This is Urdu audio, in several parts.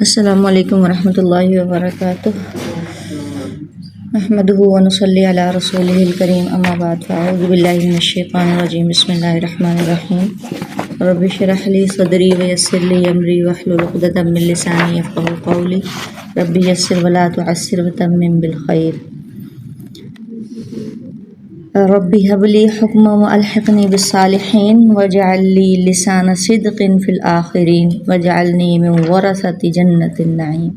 السلام علیکم ورحمۃ اللہ وبرکاتہ نحمدہ ونصلی علی رسولہ الکریم اما بعد فاعوذ باللہ من الشیطان الرجیم بسم اللہ الرحمن الرحیم رب اشرح لی صدری ویسر لی امری واحلل عقدۃ من لسانی یفقہوا قولی رب یسر ولا تعسر وتمم بالخیر رب هب لی حکما والحقنی بالصالحین واجعل لی لسان صدق فی الآخرین واجعلنی من ورثۃ جنۃ النعیم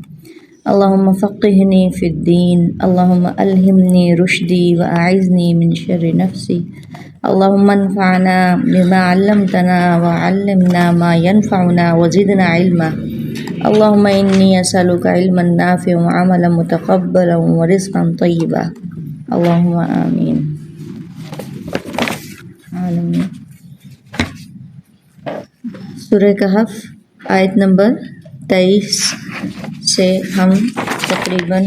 اللہم فقہنی فی الدین اللہم الہمنی رشدی واعذنی من شر نفسی اللہم انفعنا بما علمتنا وعلمنا ما ينفعنا وزدنا علما اللہم انی اسألک علما نافعا وعملا متقبلا ورزقا طیبا اللہم آمین عالمین۔ سورہ کہف آیت نمبر 23 سے ہم تقریباً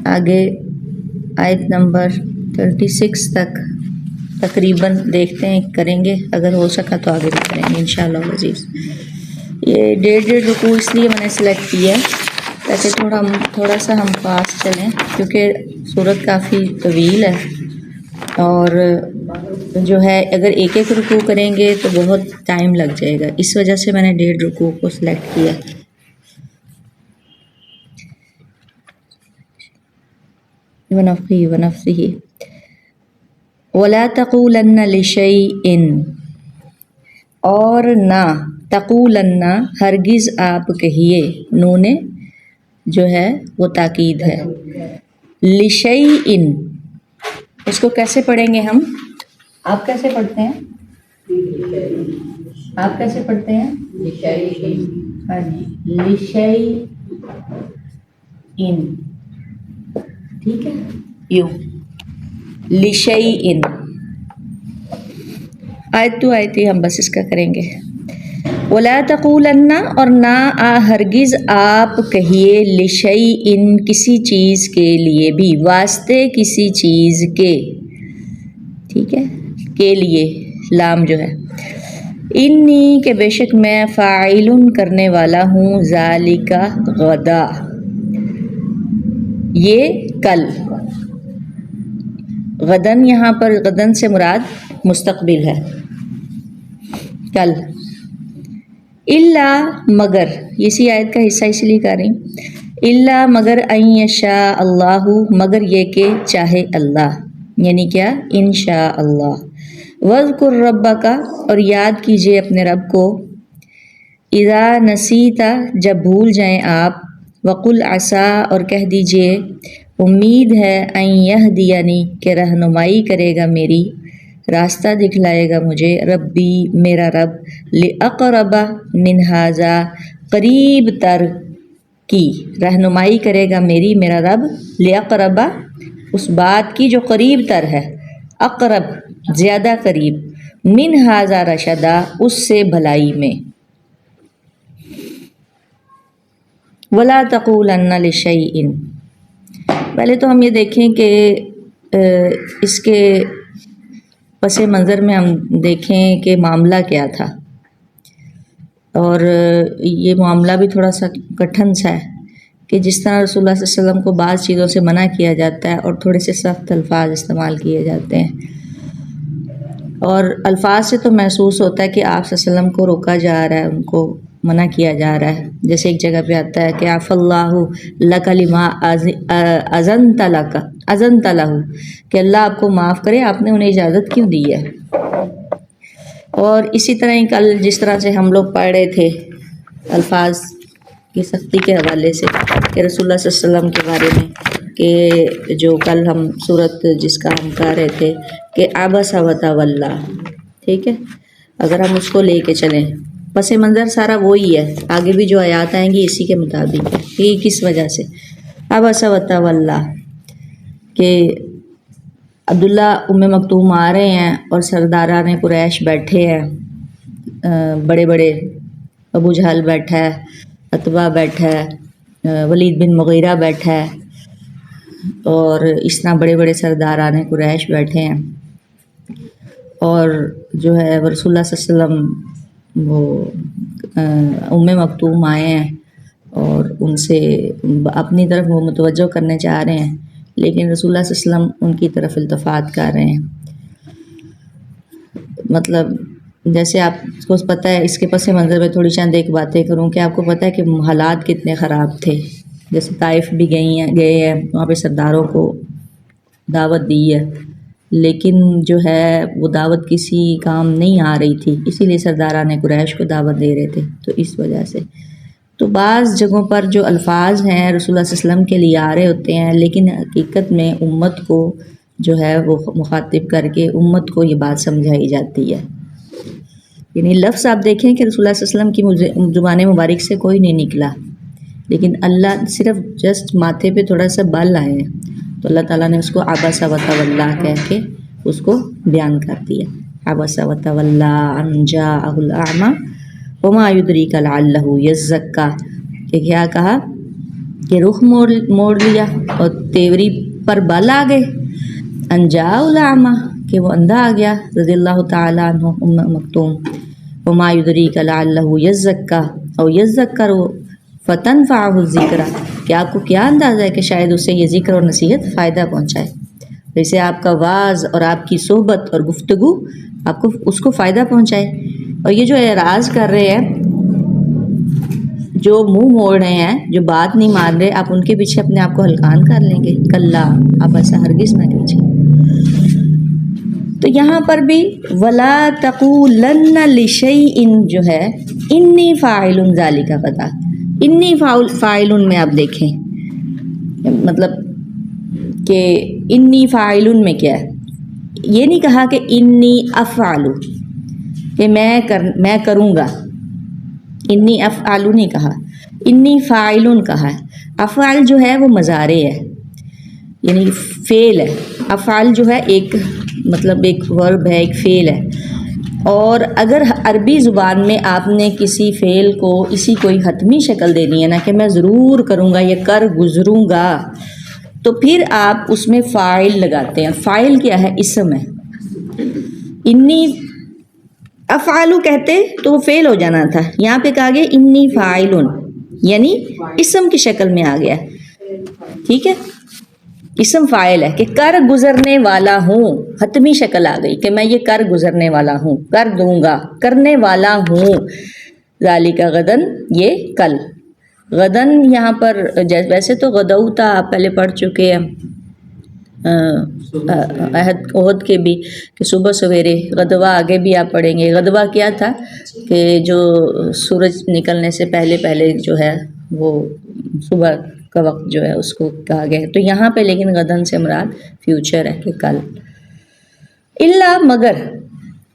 آگے آیت نمبر 36 تک تقریباً دیکھتے ہیں، کریں گے، اگر ہو سکا تو آگے بھی کریں گے انشاءاللہ العزیز۔ یہ ڈیڑھ رکوع اس لیے میں نے سلیکٹ کیا ہے تاکہ تھوڑا سا ہم فاسٹ چلیں، کیونکہ صورت کافی طویل ہے اور جو ہے اگر ایک ایک رکوع کریں گے تو بہت ٹائم لگ جائے گا، اس وجہ سے میں نے ڈیڑھ رکوع کو سلیکٹ کیا۔ ونفخہ ونفثہ وَلَا تَقُولَنَّ لِشَيْءٍ، اور نہ تقولن ہرگز آپ کہیے، نون جو ہے وہ تاکید ہے، لِشَيْءٍ اس کو کیسے پڑھیں گے ہم؟ آپ کیسے پڑھتے ہیں؟ آپ کیسے پڑھتے ہیں؟ ہاں جی، لِشَيْءٍ، ٹھیک ہے، یوں لِشَيْءٍ۔ آیت تو آیت ہی ہم بس اس کا کریں گے۔ وَلَا تَقُولَنَّ، اور نہ ہرگز آپ کہیے، لِشَيْءٍ کسی چیز کے لیے بھی، واسطے کسی چیز کے، ٹھیک ہے، کے لیے لام جو ہے، انی کہ بے شک میں فاعل کرنے والا ہوں، ذالک غدا، یہ کل، غدن یہاں پر غدن سے مراد مستقبل ہے، کل، الا مگر، اسی آیت کا حصہ اس لیے کر رہی ہوں، الا مگر ان یشاء اللہ، مگر یہ کہ چاہے اللہ، یعنی کیا، انشاء اللہ، واذکر ربک، اور یاد کیجئے اپنے رب کو، اذا نسیت جب بھول جائیں آپ، وقل عسیٰ اور کہہ دیجئے امید ہے، ان یہدینی کہ رہنمائی کرے گا میری، راستہ دکھلائے گا مجھے، ربی میرا رب، لأقرب من ھذا قریب تر کی، رہنمائی کرے گا میری میرا رب، لأقرب اس بات کی جو قریب تر ہے، اقرب زیادہ قریب، من ھذا رشدا اس سے بھلائی میں۔ ولا تقولن لشیء، پہلے تو ہم یہ دیکھیں کہ اس کے پس منظر میں ہم دیکھیں کہ معاملہ کیا تھا، اور یہ معاملہ بھی تھوڑا سا کٹھن سا ہے کہ جس طرح رسول اللہ صلی اللہ علیہ وسلم کو بعض چیزوں سے منع کیا جاتا ہے اور تھوڑے سے سخت الفاظ استعمال کیے جاتے ہیں، اور الفاظ سے تو محسوس ہوتا ہے کہ آپ صلی اللہ علیہ وسلم کو روکا جا رہا ہے، ان کو منع کیا جا رہا ہے، جیسے ایک جگہ پہ آتا ہے کہ عفا اللہ لک لما اذنت لک، اذنت لہ، کہ اللہ آپ کو معاف کرے، آپ نے انہیں اجازت کیوں دی ہے۔ اور اسی طرح ہی کل جس طرح سے ہم لوگ پڑھ رہے تھے الفاظ کی سختی کے حوالے سے کہ رسول اللہ صلی اللہ علیہ وسلم کے بارے میں، کہ جو کل ہم صورت جس کا ہم کہہ رہے تھے کہ عبس وتولی، ٹھیک ہے، اگر ہم اس کو لے کے چلیں، پس منظر سارا وہی ہے، آگے بھی جو آیات آئیں گی اسی کے مطابق ہے، کہ کس وجہ سے عبس وتولی، کہ عبداللہ ام مکتوم آ رہے ہیں اور سرداران قریش بیٹھے ہیں، بڑے بڑے، ابو جہل بیٹھا ہے، عتبہ بیٹھا ہے، ولید بن مغیرہ بیٹھا ہے، اور اس طرح بڑے بڑے سرداران قریش بیٹھے ہیں، اور جو ہے رسول اللہ صلی اللہ علیہ وسلم وہ ام مکتوم آئے ہیں اور ان سے اپنی طرف وہ متوجہ کرنے چاہ رہے ہیں، لیکن رسول اللہ صلی اللہ علیہ وسلم ان کی طرف التفات کر رہے ہیں۔ مطلب جیسے آپ کو پتہ ہے، اس کے پس منظر میں تھوڑی چند ایک باتیں کروں کہ آپ کو پتہ ہے کہ حالات کتنے خراب تھے۔ جیسے طائف بھی گئے ہیں، وہاں پہ سرداروں کو دعوت دی ہے، لیکن جو ہے وہ دعوت کسی کام نہیں آ رہی تھی، اسی لیے سرداران قریش کو دعوت دے رہے تھے، تو اس وجہ سے تو بعض جگہوں پر جو الفاظ ہیں رسول اللہ صلی اللہ علیہ وسلم کے لیے آ رہے ہوتے ہیں، لیکن حقیقت میں امت کو جو ہے وہ مخاطب کر کے امت کو یہ بات سمجھائی جاتی ہے۔ یعنی لفظ آپ دیکھیں کہ رسول اللہ صلی اللہ علیہ وسلم کی زبان مبارک سے کوئی نہیں نکلا، لیکن اللہ صرف جسٹ ماتھے پہ تھوڑا سا بال آئے ہیں، تو اللہ تعالیٰ نے اس کو عبس وتولی کہہ کے اس کو بیان کر دیا۔ عبس وتولی ان جاءہ الاعمی وما یدریک لعلہ یزکی، کہ کیا کہا کہ رخ موڑ لیا اور تیوری پر بال آ گئے، ان جاءہ الاعمی کہ وہ اندھا آ گیا رضی اللہ تعالیٰ عنہ ام مکتوم، وما یدریک لعلہ یزکی او یذکر فتنفعہ الذکر، کہ آپ کو کیا اندازہ ہے کہ شاید اسے یہ ذکر اور نصیحت فائدہ پہنچائے، جیسے آپ کا واعظ اور آپ کی صحبت اور گفتگو آپ کو اس کو فائدہ پہنچائے۔ اور یہ جو اعراض کر رہے ہیں، جو منہ موڑ رہے ہیں، جو بات نہیں مان رہے، آپ ان کے پیچھے اپنے آپ کو ہلکان کر لیں گے، کلا، آپ ایسا ہرگز نہ کیجیے۔ تو یہاں پر بھی وَلَا تَقُولَنَّ لِشَيْءٍ جو ہے انی فاعل ذَلِکَ غدا، انی فاعل میں آپ دیکھیں مطلب کہ انی فاعل میں کیا ہے، یہ نہیں کہا کہ انی افعل کہ میں کروں گا، انی افعل نہیں کہا، انی فاعل کہا ہے۔ افعل جو ہے وہ مضارع ہے، یعنی فعل ہے۔ افعال جو ہے ایک مطلب ایک ورب ہے، ایک فعل ہے، اور اگر عربی زبان میں آپ نے کسی فعل کو اسی کوئی حتمی شکل دینی ہے نا کہ میں ضرور کروں گا یا کر گزروں گا، تو پھر آپ اس میں فاعل لگاتے ہیں۔ فاعل کیا ہے؟ اسم ہے۔ انی افعال کہتے تو وہ فعل ہو جانا تھا، یہاں پہ کہا گیا انی فاعل، یعنی اسم کی شکل میں آ گیا، ٹھیک ہے، اسم فاعل ہے کہ کر گزرنے والا ہوں، حتمی شکل آ گئی کہ میں یہ کر گزرنے والا ہوں، کر دوں گا، کرنے والا ہوں۔ ذالک غدن، یہ کل، غدن یہاں پر ویسے تو غدوتا آپ پہلے پڑھ چکے ہیں عہد کے بھی کہ صبح سویرے، غدوہ آگے بھی آپ پڑھیں گے۔ غدوہ کیا تھا کہ جو سورج نکلنے سے پہلے جو ہے وہ صبح کا وقت جو ہے اس کو کہا گیا ہے، تو یہاں پہ لیکن غدن سے مراد فیوچر ہے کہ کل۔ الا مگر،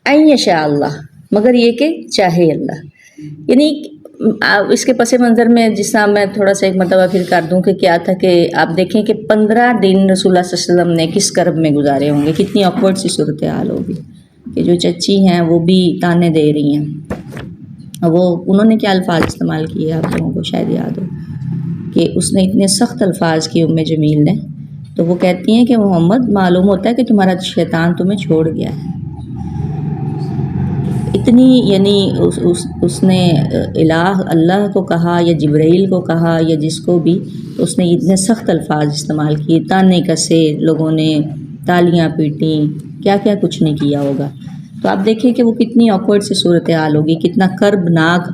ان یشاء اللہ، مگر یہ کہ چاہے اللہ، یعنی اس کے پس منظر میں جس طرح میں تھوڑا سا ایک مرتبہ پھر کر دوں کہ کیا تھا کہ آپ دیکھیں کہ 15 دن رسول اللہ صلی اللہ علیہ وسلم نے کس کرب میں گزارے ہوں گے، کتنی آکورڈ سی صورتحال ہوگی کہ جو چچی ہیں وہ بھی تانے دے رہی ہیں۔ وہ انہوں نے کیا الفاظ استعمال کیے آپ لوگوں کو شاید یاد ہو کہ اس نے اتنے سخت الفاظ کیے ام جمیل نے، تو وہ کہتی ہیں کہ محمد معلوم ہوتا ہے کہ تمہارا شیطان تمہیں چھوڑ گیا ہے، اتنی یعنی اس نے اللہ کو کہا یا جبرائیل کو کہا یا جس کو بھی، اس نے اتنے سخت الفاظ استعمال کیے، تانے کسے، لوگوں نے تالیاں پیٹیں، کیا کیا کچھ نہیں کیا ہوگا۔ تو آپ دیکھیں کہ وہ کتنی آکورڈ سی صورتحال ہوگی، کتنا کربناک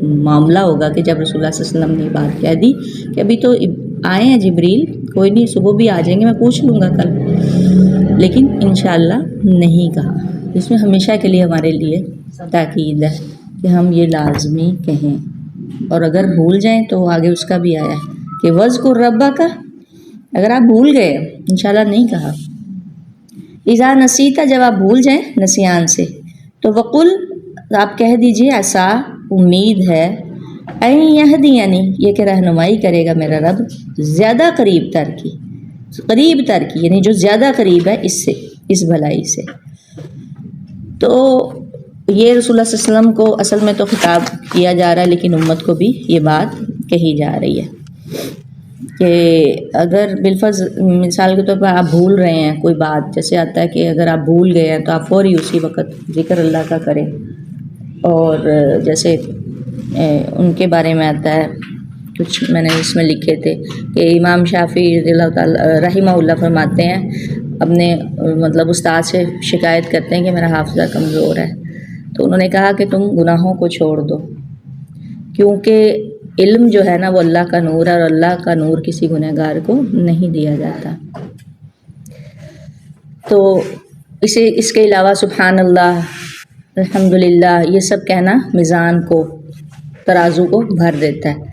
معاملہ ہوگا کہ جب رسول اللہ صلی اللہ علیہ وسلم نے بات کہہ دی کہ ابھی تو آئے ہیں جبریل، کوئی نہیں صبح بھی آ جائیں گے، میں پوچھ لوں گا کل، لیکن انشاءاللہ نہیں کہا۔ اس میں ہمیشہ کے لیے ہمارے لیے تاکید ہے کہ ہم یہ لازمی کہیں، اور اگر بھول جائیں تو آگے اس کا بھی آیا ہے کہ وَاذْكُرْ رَبَّكَ، اگر آپ بھول گئے انشاءاللہ نہیں کہا۔ اذا نسیتا، جب آپ بھول جائیں نسیان سے، تو وقل، آپ کہہ دیجئے عسیٰ، امید ہے، ان یہدینی، یہ کہ رہنمائی کرے گا میرا رب، زیادہ قریب تر کی، یعنی جو زیادہ قریب ہے اس سے، اس بھلائی سے۔ تو یہ رسول اللہ صلی اللہ علیہ وسلم کو اصل میں تو خطاب کیا جا رہا ہے، لیکن امت کو بھی یہ بات کہی جا رہی ہے کہ اگر بالفرض مثال کے طور پر آپ بھول رہے ہیں کوئی بات، جیسے آتا ہے کہ اگر آپ بھول گئے ہیں تو آپ فوری اسی وقت ذکر اللہ کا کریں. اور جیسے ان کے بارے میں آتا ہے، کچھ میں نے اس میں لکھے تھے کہ امام شافعی رضی اللہ تعالیٰ رحمہ اللہ فرماتے ہیں، اپنے مطلب استاد سے شکایت کرتے ہیں کہ میرا حافظہ کمزور ہے، تو انہوں نے کہا کہ تم گناہوں کو چھوڑ دو، کیونکہ علم جو ہے نا وہ اللہ کا نور ہے، اور اللہ کا نور کسی گنہگار کو نہیں دیا جاتا. تو اس کے علاوہ سبحان اللہ، الحمدللہ، یہ سب کہنا میزان کو، ترازو کو بھر دیتا ہے.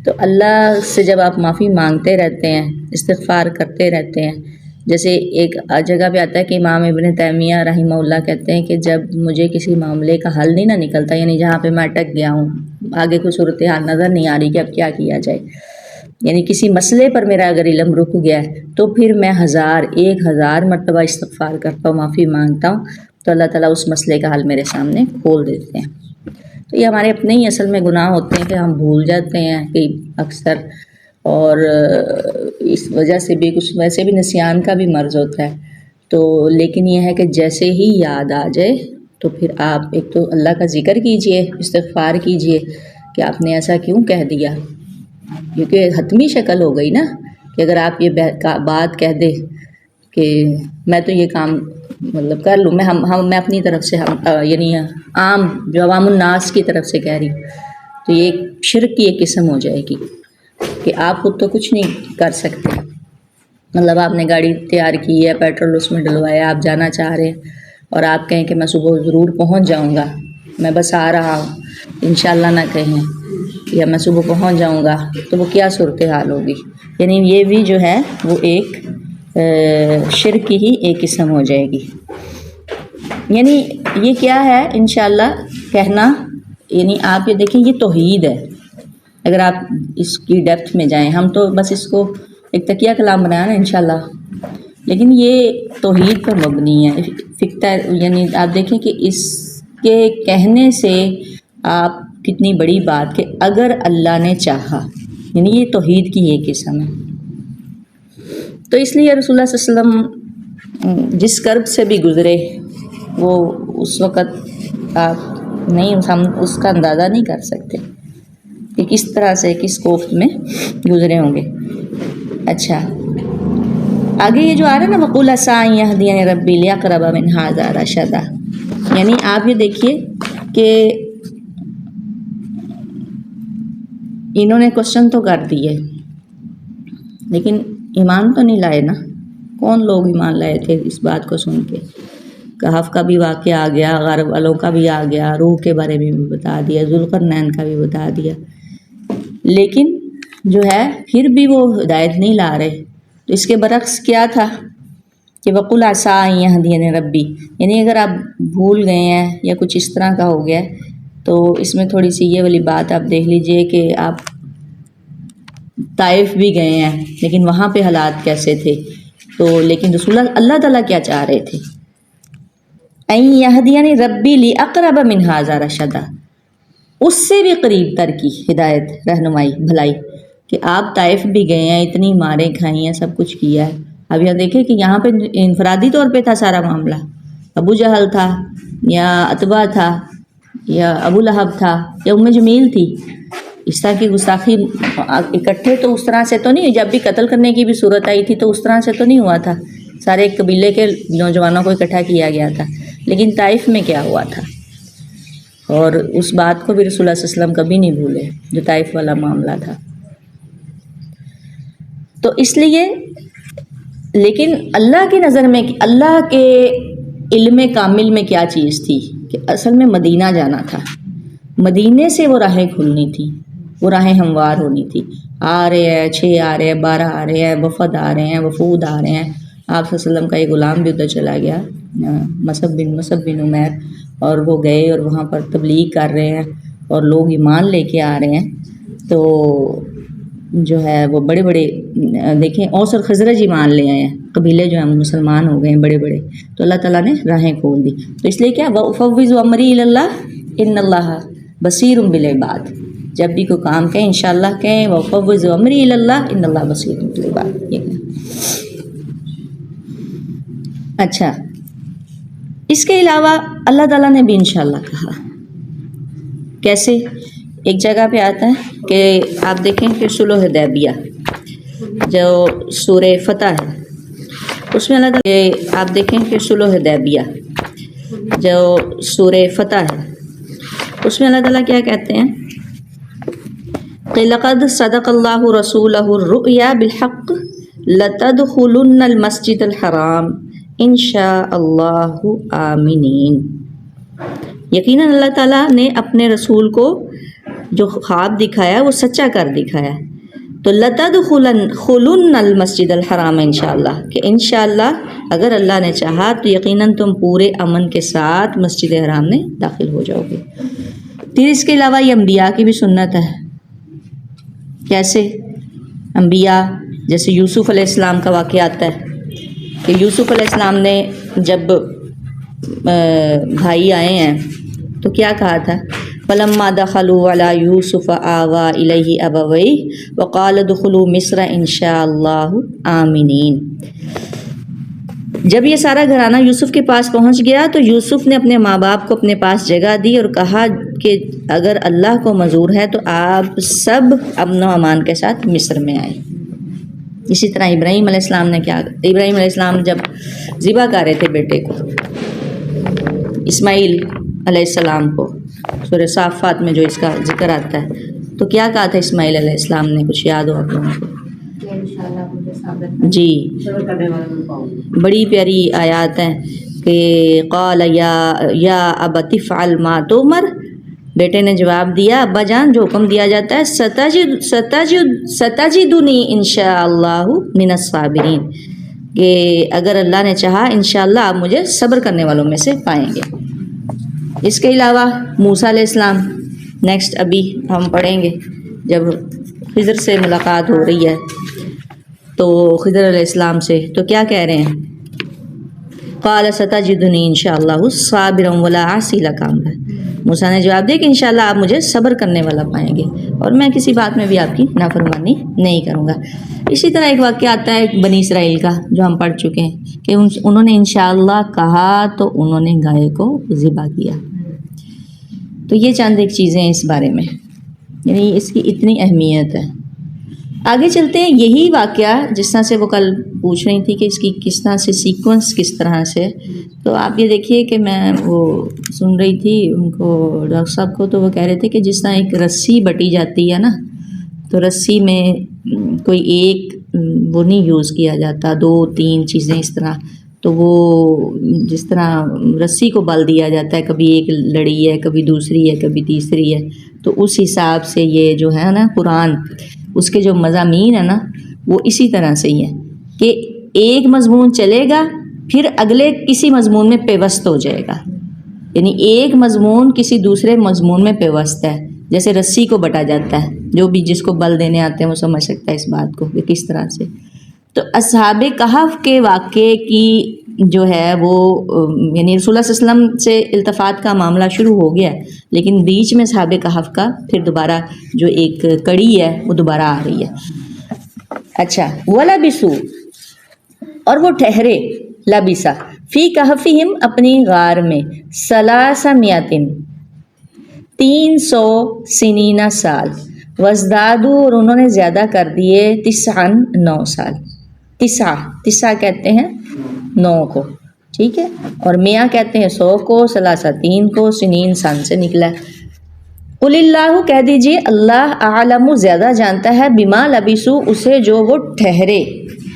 تو اللہ سے جب آپ معافی مانگتے رہتے ہیں، استغفار کرتے رہتے ہیں، جیسے ایک جگہ پہ آتا ہے کہ امام ابن تیمیہ رحمہ اللہ کہتے ہیں کہ جب مجھے کسی معاملے کا حل نہیں نہ نکلتا، یعنی جہاں پہ میں اٹک گیا ہوں، آگے کوئی صورتحال نظر نہیں آ رہی کہ اب کیا کیا جائے، یعنی کسی مسئلے پر میرا اگر علم رک گیا ہے، تو پھر میں 1000 مرتبہ استغفار کرتا ہوں، معافی مانگتا ہوں، تو اللہ تعالیٰ اس مسئلے کا حل میرے سامنے کھول دیتے ہیں. تو یہ ہمارے اپنے ہی اصل میں گناہ ہوتے ہیں کہ ہم بھول جاتے ہیں کہ اکثر، اور اس وجہ سے بھی کچھ ویسے بھی نسیان کا بھی مرض ہوتا ہے. تو لیکن یہ ہے کہ جیسے ہی یاد آ جائے تو پھر آپ ایک تو اللہ کا ذکر کیجئے، استغفار کیجئے کہ آپ نے ایسا کیوں کہہ دیا، کیونکہ حتمی شکل ہو گئی نا کہ اگر آپ یہ بات کہہ دے کہ میں تو یہ کام مطلب کر لوں، میں اپنی طرف سے یعنی عام جو عوام الناس کی طرف سے کہہ رہی، تو یہ ایک شرک کی ایک قسم ہو جائے گی کہ آپ خود تو کچھ نہیں کر سکتے. مطلب آپ نے گاڑی تیار کی ہے، پیٹرول اس میں ڈلوایا، آپ جانا چاہ رہے ہیں، اور آپ کہیں کہ میں صبح ضرور پہنچ جاؤں گا، میں بس آ رہا ہوں، انشاءاللہ نہ کہیں، یا میں صبح پہنچ جاؤں گا، تو وہ کیا صورتحال ہوگی؟ یعنی یہ بھی جو ہے وہ ایک شرک کی ہی ایک قسم ہو جائے گی. یعنی یہ کیا ہے انشاءاللہ کہنا، یعنی آپ یہ دیکھیں یہ توحید ہے. اگر آپ اس کی ڈیپتھ میں جائیں، ہم تو بس اس کو ایک تکیہ کلام بنایا نا انشاءاللہ، لیکن یہ توحید پر مبنی ہے. یعنی آپ دیکھیں کہ اس کے کہنے سے آپ کتنی بڑی بات کہ اگر اللہ نے چاہا، یعنی یہ توحید کی ایک قسم ہے. تو اس لیے رسول اللہ صلی اللہ علیہ وسلم جس کرب سے بھی گزرے، وہ اس وقت آپ نہیں، ہم اس کا اندازہ نہیں کر سکتے کہ کس طرح سے کس کوفت میں گزرے ہوں گے. اچھا آگے یہ جو آ رہا ہے نا، وَقُلْ عَسَىٰ أَن يَهْدِيَنِ رَبِّي لِأَقْرَبَ مِنْ هَٰذَا رَشَدًا، یعنی آپ یہ دیکھیے کہ انہوں نے کوشچن تو کر دیے لیکن ایمان تو نہیں لائے نا. کون لوگ ایمان لائے تھے اس بات کو سن کے؟ کہف کا بھی واقعہ آ گیا، غار والوں کا بھی آ گیا، روح کے بارے میں بھی بتا دیا، ذوالقرنین کا بھی بتا دیا، لیکن جو ہے پھر بھی وہ ہدایت نہیں لا رہے. تو اس کے برعکس کیا تھا کہ وَقُلْ عَسَىٰ أَن يَهْدِيَنِ رَبِّي، یعنی اگر آپ بھول گئے ہیں یا کچھ اس طرح کا ہو گیا تو اس میں تھوڑی سی یہ والی بات آپ دیکھ لیجئے کہ آپ طائف بھی گئے ہیں لیکن وہاں پہ حالات کیسے تھے. تو لیکن رسول اللہ تعالیٰ کیا چاہ رہے تھے؟ أَن يَهْدِيَنِ رَبِّي لِأَقْرَبَ مِنْ هَٰذَا رَشَدًا، اس سے بھی قریب تر کی ہدایت، رہنمائی، بھلائی. کہ آپ طائف بھی گئے ہیں، اتنی ماریں کھائی ہیں، سب کچھ کیا ہے. اب یہاں دیکھیں کہ یہاں پہ انفرادی طور پہ تھا سارا معاملہ، ابو جہل تھا یا عتبہ تھا یا ابو لہب تھا یا ام جمیل تھی، اس طرح کی گستاخی اکٹھے تو اس طرح سے تو نہیں، جب بھی قتل کرنے کی بھی صورت آئی تھی تو اس طرح سے تو نہیں ہوا تھا، سارے ایک قبیلے کے نوجوانوں کو اکٹھا کیا گیا تھا. لیکن طائف میں کیا ہوا تھا، اور اس بات کو بھی رسول اللہ صلی اللہ علیہ وسلم کبھی نہیں بھولے جو طائف والا معاملہ تھا. تو اس لیے لیکن اللہ کی نظر میں، اللہ کے علم کامل میں کیا چیز تھی کہ اصل میں مدینہ جانا تھا، مدینے سے وہ راہیں کھلنی تھی، وہ راہیں ہموار ہونی تھی. آ رہے ہیں 6 آ رہے ہیں، 12 آ رہے ہیں، وفد آ رہے ہیں، وفود آ رہے ہیں. آپ صلی اللہ علیہ وسلم کا ایک غلام بھی ادھر چلا گیا، مصعب بن عمیر، اور وہ گئے اور وہاں پر تبلیغ کر رہے ہیں اور لوگ ایمان لے کے آ رہے ہیں. تو جو ہے وہ بڑے بڑے دیکھیں اوس اور خزرج ایمان لے آئے ہیں، قبیلے جو ہیں مسلمان ہو گئے ہیں بڑے بڑے. تو اللہ تعالیٰ نے راہیں کھول دی. تو اس لیے کیا وَأُفَوِّضُ أَمْرِي إِلَى اللَّهِ إِنَّ اللَّهَ بَصِيرٌ بِالْعِبَادِ، جب بھی کوئی کام کہیں انشاءاللہ کہیں، وَفَوِّضُ أَمْرِي إِلَى اللَّهِ إِنَّ اللَّهَ بَصِيرٌ بِالْعِبَادِ، یہ کہیں۔ اچھا، اس کے علاوہ اللہ تعالیٰ نے بھی انشاءاللہ کہا، کیسے؟ ایک جگہ پہ آتا ہے کہ آپ دیکھیں کہ صلح حدیبیہ جو سورہ فتح ہے، اس میں اللہ تعالیٰ آپ دیکھیں کہ صلح حدیبیہ جو سورہ فتح ہے، اس میں اللہ تعالیٰ کیا کہتے ہیں کہ لَقَدْ صَدَقَ اللَّهُ رَسُولَهُ الرُّؤْيَا بِالْحَقِّ لَتَدْخُلُنَّ الْمَسْجِدَ الْحَرَامَ إِنْ شَاءَ اللَّهُ آمِنِينَ۔ یقیناً اللہ تعالیٰ نے اپنے رسول کو جو خواب دکھایا وہ سچا کر دکھایا، تو لَتَدْخُلُنَّ الْمَسْجِدَ الْحَرَامَ انشاءاللہ، کہ انشاءاللہ اگر اللہ نے چاہا تو یقیناً تم پورے امن کے ساتھ مسجد حرام میں داخل ہو جاؤ گے۔ پھر اس کے علاوہ یہ انبیاء کی بھی سنت ہے، کیسے؟ انبیاء جیسے یوسف علیہ السلام کا واقعہ آتا ہے کہ یوسف علیہ السلام نے جب بھائی آئے ہیں تو کیا کہا تھا؟ فَلَمَّا دَخَلُوا عَلَى يُوسُفَ آوَى إِلَيْهِ أَبَوَيْهِ وَقَالَ ادْخُلُوا مِصْرَ إِن شَاءَ اللَّهُ آمِنِينَ۔ جب یہ سارا گھرانہ یوسف کے پاس پہنچ گیا تو یوسف نے اپنے ماں باپ کو اپنے پاس جگہ دی اور کہا کہ اگر اللہ کو منظور ہے تو آپ سب امن و امان کے ساتھ مصر میں آئیں۔ اسی طرح ابراہیم علیہ السلام نے کیا، ابراہیم علیہ السلام جب ذبح کر رہے تھے بیٹے کو اسماعیل علیہ السلام کو، سورہ صافات میں جو اس کا ذکر آتا ہے، تو کیا کہا تھا اسماعیل علیہ السلام نے؟ کچھ یاد ہو آپ لوگوں کو؟ جی، بڑی پیاری آیات ہیں کہ قال یا ابت افعل ما تؤمر، بیٹے نے جواب دیا ابا جان جو حکم دیا جاتا ہے ستجدنی انشاء اللہ من الصابرین، کہ اگر اللہ نے چاہا انشاءاللہ آپ مجھے صبر کرنے والوں میں سے پائیں گے۔ اس کے علاوہ موسیٰ علیہ السلام، نیکسٹ ابھی ہم پڑھیں گے، جب خضر سے ملاقات ہو رہی ہے تو خضر علیہ السلام سے تو کیا کہہ رہے ہیں؟ قال ستجدنی انشاءاللہ صابرا ولا اعصی لک امرا، موسیٰ نے جواب دیا کہ انشاءاللہ آپ مجھے صبر کرنے والا پائیں گے اور میں کسی بات میں بھی آپ کی نافرمانی نہیں کروں گا۔ اسی طرح ایک واقعہ آتا ہے بنی اسرائیل کا جو ہم پڑھ چکے ہیں کہ انہوں نے انشاءاللہ کہا تو انہوں نے گائے کو ذبح کیا۔ تو یہ چند ایک چیزیں اس بارے میں، یعنی اس کی اتنی اہمیت ہے۔ آگے چلتے ہیں، یہی واقعہ جس طرح سے وہ کل پوچھ رہی تھی کہ اس کی کس طرح سے سیکوینس کس طرح سے، تو آپ یہ دیکھیے کہ میں وہ سن رہی تھی ان کو ڈاکٹر صاحب کو، تو وہ کہہ رہے تھے کہ جس طرح ایک رسی بٹی جاتی ہے نا، تو رسی میں کوئی ایک وہ نہیں یوز کیا جاتا، 2-3 چیزیں اس طرح، تو وہ جس طرح رسی کو بل دیا جاتا ہے، کبھی ایک لڑی ہے، کبھی دوسری ہے، کبھی تیسری ہے، تو اس حساب سے یہ جو ہے نا قرآن، اس کے جو مضامین ہیں نا وہ اسی طرح سے ہی ہیں کہ ایک مضمون چلے گا پھر اگلے کسی مضمون میں پیوست ہو جائے گا، یعنی ایک مضمون کسی دوسرے مضمون میں پیوست ہے، جیسے رسی کو بٹا جاتا ہے، جو بھی جس کو بل دینے آتے ہیں وہ سمجھ سکتا ہے اس بات کو کہ کس طرح سے۔ تو اصحاب کہف کے واقعے کی جو ہے وہ یعنی رسول اللہ صلی اللہ علیہ وسلم سے التفات کا معاملہ شروع ہو گیا ہے، لیکن بیچ میں اصحاب کہف کا پھر دوبارہ جو ایک کڑی ہے وہ دوبارہ آ رہی ہے۔ اچھا، وَلَبِثُوا، اور وہ ٹھہرے، لبثا فی کہفہم، اپنی غار میں، 300 300 سنین سال، وازدادوا، اور انہوں نے زیادہ کر دیے، 9 سال، تسعہ کہتے ہیں 9 کو، ٹھیک ہے، اور 100 کہتے ہیں 100 کو، 3 کو، سنین سن سے نکلا ہے۔ قل اللہ، کہہ دیجئے اللہ اعلم، زیادہ جانتا ہے، بما لبثوا، اسے جو وہ ٹھہرے،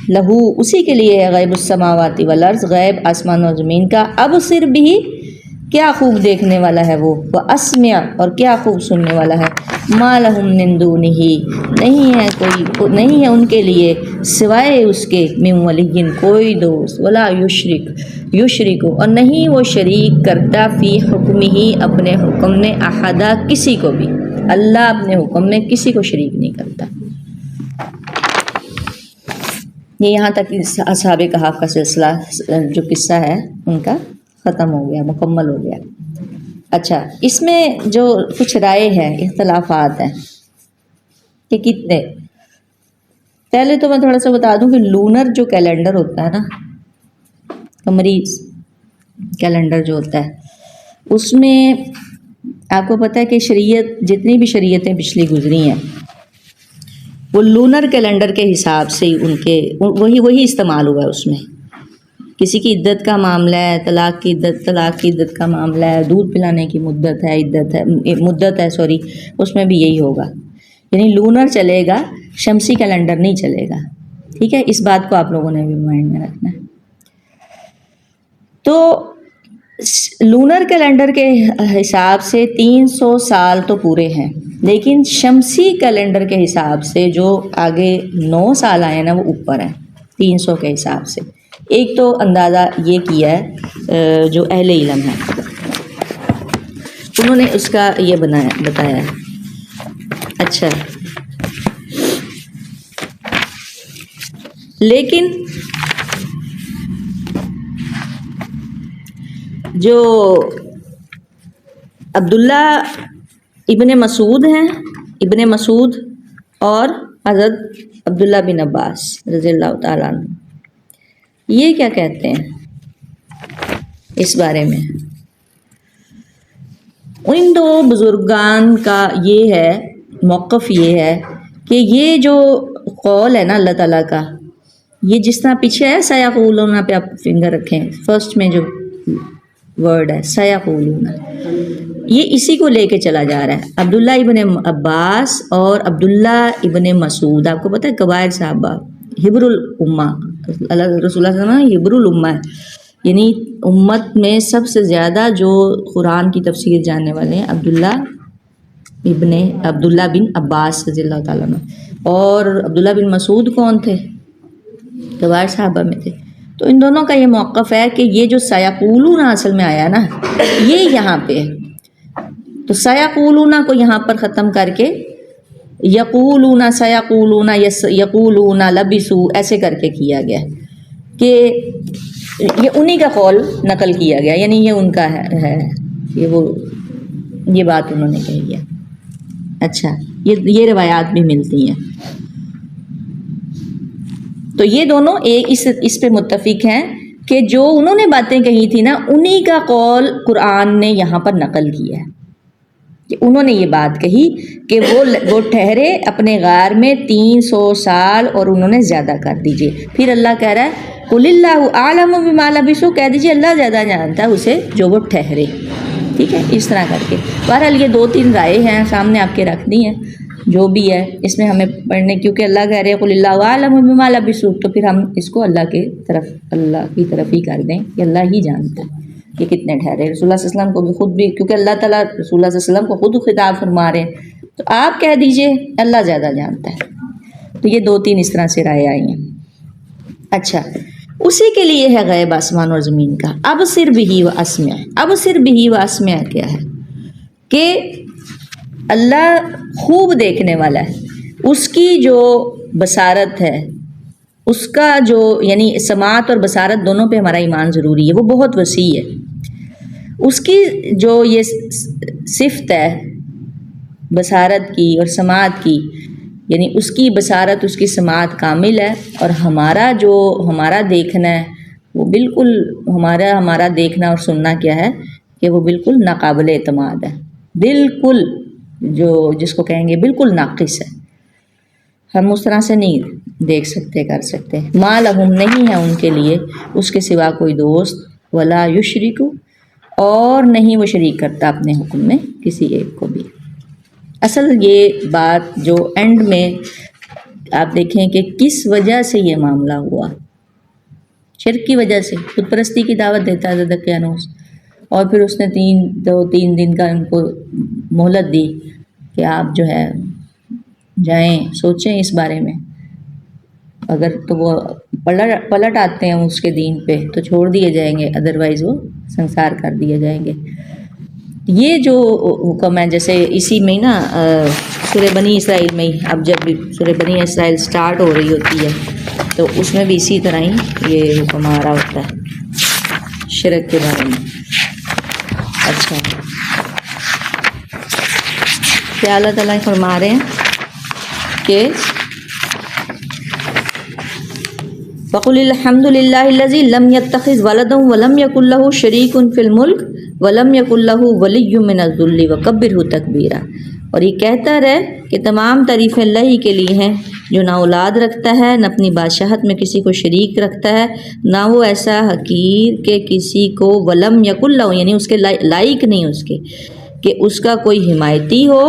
لہو، اسی کے لیے ہے، غیب السماوات والارض، غیب آسمان و زمین کا، ابصر بھی، کیا خوب دیکھنے والا ہے وہ اسمع، اور کیا خوب سننے والا ہے، ما لہم من دونہ، نہیں ہے ان کے لیے سوائے اس کے، من ولی، کوئی دوست، ولا یشرک، اور نہیں وہ شریک کرتا، فی حکمہ، اپنے حکم میں، احدا، کسی کو بھی، اللہ اپنے حکم میں کسی کو شریک نہیں کرتا۔ یہ یہاں تک اصحاب کہف کا سلسلہ جو قصہ ہے ان کا ختم ہو گیا، مکمل ہو گیا۔ اچھا، اس میں جو کچھ رائے ہے، اختلافات ہیں، کہ کتنے. پہلے تو میں تھوڑا سا بتا دوں کہ لونر جو کیلنڈر ہوتا ہے نا، قمری کیلنڈر جو ہوتا ہے، اس میں آپ کو پتہ ہے کہ شریعت، جتنی بھی شریعتیں پچھلی گزری ہیں وہ لونر کیلنڈر کے حساب سے ہی ان کے وہی استعمال ہوا ہے. اس میں کسی کی عدت کا معاملہ ہے، طلاق کی عدت کا معاملہ ہے، دودھ پلانے کی مدت ہے اس میں بھی یہی ہوگا. یعنی لونر چلے گا، شمسی کیلنڈر نہیں چلے گا. ٹھیک ہے، اس بات کو آپ لوگوں نے بھی مائنڈ میں رکھنا ہے. تو لونر کیلنڈر کے حساب سے 300 سال تو پورے ہیں، لیکن شمسی کیلنڈر کے حساب سے جو آگے 9 سال آئے ہیں نا وہ اوپر ہیں 300 کے حساب سے. ایک تو اندازہ یہ کیا ہے جو اہل علم ہے، انہوں نے اس کا یہ بتایا ہے. اچھا، لیکن جو عبداللہ ابن مسعود ہیں، ابن مسعود اور حضرت عبداللہ بن عباس رضی اللہ تعالیٰ عنہ، یہ کیا کہتے ہیں اس بارے میں؟ ان دو بزرگان کا یہ ہے موقف، یہ ہے کہ یہ جو قول ہے نا اللہ تعالیٰ کا، یہ جس طرح پیچھے ہے سیقولون پہ آپ فنگر رکھیں، فرسٹ میں جو ورڈ ہے سیقولون، یہ اسی کو لے کے چلا جا رہا ہے. عبداللہ ابن عباس اور عبداللہ ابن مسعود، آپ کو پتہ ہے کبائر صحابہ، حبر الامہ، رسول اللہ صلی اللہ علیہ وسلم حبر الامہ ہے، یعنی امت میں سب سے زیادہ جو قرآن کی تفسیر جاننے والے ہیں عبداللہ بن عباس رضی اللہ تعالیٰ عنہ. اور عبداللہ بن مسعود کون تھے؟ کبائر صحابہ میں تھے. تو ان دونوں کا یہ موقف ہے کہ یہ جو سیقولون اصل میں آیا نا، یہ یہاں پہ ہے. تو سیقولون کو یہاں پر ختم کر کے یقولون، سیقولون، یقولون، لبسو، ایسے کر کے کیا گیا کہ یہ انہی کا قول نقل کیا گیا، یعنی یہ ان کا ہے یہ بات انہوں نے کہی ہے. اچھا، یہ روایات بھی ملتی ہیں. تو یہ دونوں اس پہ متفق ہیں کہ جو انہوں نے باتیں کہی تھی نا، انہی کا قول قرآن نے یہاں پر نقل کیا ہے کہ انہوں نے یہ بات کہی کہ وہ ٹھہرے اپنے غار میں 300 سال اور انہوں نے زیادہ کر دیجئے. پھر اللہ کہہ رہا ہے قل اللہ اعلم بما لبثوا، کہہ دیجئے اللہ زیادہ جانتا ہے اسے جو وہ ٹھہرے. ٹھیک ہے، اس طرح کر کے. بہرحال یہ 2-3 رائے ہیں سامنے آپ کے رکھ دی ہیں، جو بھی ہے اس میں ہمیں پڑھنے، کیونکہ اللہ کہہ رہے قل اللہ اعلم بما لبثوا، تو پھر ہم اس کو اللہ کی طرف ہی کر دیں کہ اللہ ہی جانتا ہے کہ کتنے ٹھہرے. رسول اللہ صلی اللہ علیہ وسلم کو بھی خود بھی، کیونکہ اللہ تعالیٰ رسول اللہ صلی اللہ علیہ وسلم کو خود خطاب فرما رہے ہیں، تو آپ کہہ دیجئے اللہ زیادہ جانتا ہے. تو یہ 2-3 اس طرح سے رائے آئی ہیں. اچھا، اسی کے لیے ہے غیب آسمان اور زمین کا. ابصر بہ و اسمع. ابصر بہ و اسمع کیا ہے؟ کہ اللہ خوب دیکھنے والا ہے، اس کی جو بصارت ہے، اس کا جو، یعنی سماعت اور بصارت دونوں پہ ہمارا ایمان ضروری ہے، وہ بہت وسیع ہے. اس کی جو یہ صفت ہے بصارت کی اور سماعت کی، یعنی اس کی بصارت، اس کی سماعت کامل ہے، اور ہمارا دیکھنا ہے وہ بالکل ہمارا دیکھنا اور سننا کیا ہے کہ وہ بالکل ناقابل اعتماد ہے، بالکل جس کو کہیں گے بالکل ناقص ہے. ہم اس طرح سے نہیں دیکھ سکتے، کر سکتے. ما لہم، نہیں ہے ان کے لیے اس کے سوا کوئی دوست، ولا یشرک، اور نہیں وہ شریک کرتا اپنے حکم میں کسی ایک کو بھی. اصل یہ بات جو اینڈ میں آپ دیکھیں کہ کس وجہ سے یہ معاملہ ہوا، شرک کی وجہ سے. خود پرستی کی دعوت دیتا ہے دقیانوس، اور پھر اس نے 3 دن کا ان کو مہلت دی کہ آپ جو ہے جائیں سوچیں اس بارے میں، اگر تو وہ پلٹ آتے ہیں اس کے دین پہ تو چھوڑ دیے جائیں گے، ادروائز وہ سنسار کر دیے جائیں گے. یہ جو حکم ہے، جیسے اسی میں نا سورہ بنی اسرائیل میں ہی، اب جب بھی سورہ بنی اسرائیل سٹارٹ ہو رہی ہوتی ہے تو اس میں بھی اسی طرح ہی یہ حکم آ رہا ہوتا ہے شرک کے بارے میں. اچھا، کیا اللہ تعالیٰ فرما رہے ہیں کہ وَقُلِ الْحَمْدُ لِلَّهِ الَّذِي لَمْ يَتَّخِذْ وَلَدًا وَلَمْ يَكُنْ لَهُ شَرِيكٌ فِي الْمُلْكِ وَلَمْ يَكُنْ لَهُ وَلِيٌّ مِّنَ الذُّلِّ وَكَبِّرْهُ تَكْبِيرًا۔ اور یہ کہتا رہے کہ تمام تعریفیں اللہ ہی کے لیے ہیں جو نہ اولاد رکھتا ہے، نہ اپنی بادشاہت میں کسی کو شریک رکھتا ہے، نہ وہ ایسا حقیر کہ کسی کو ولم یکن لہ یعنی اس کے لائق نہیں اس کے کہ اس کا کوئی حمایتی ہو،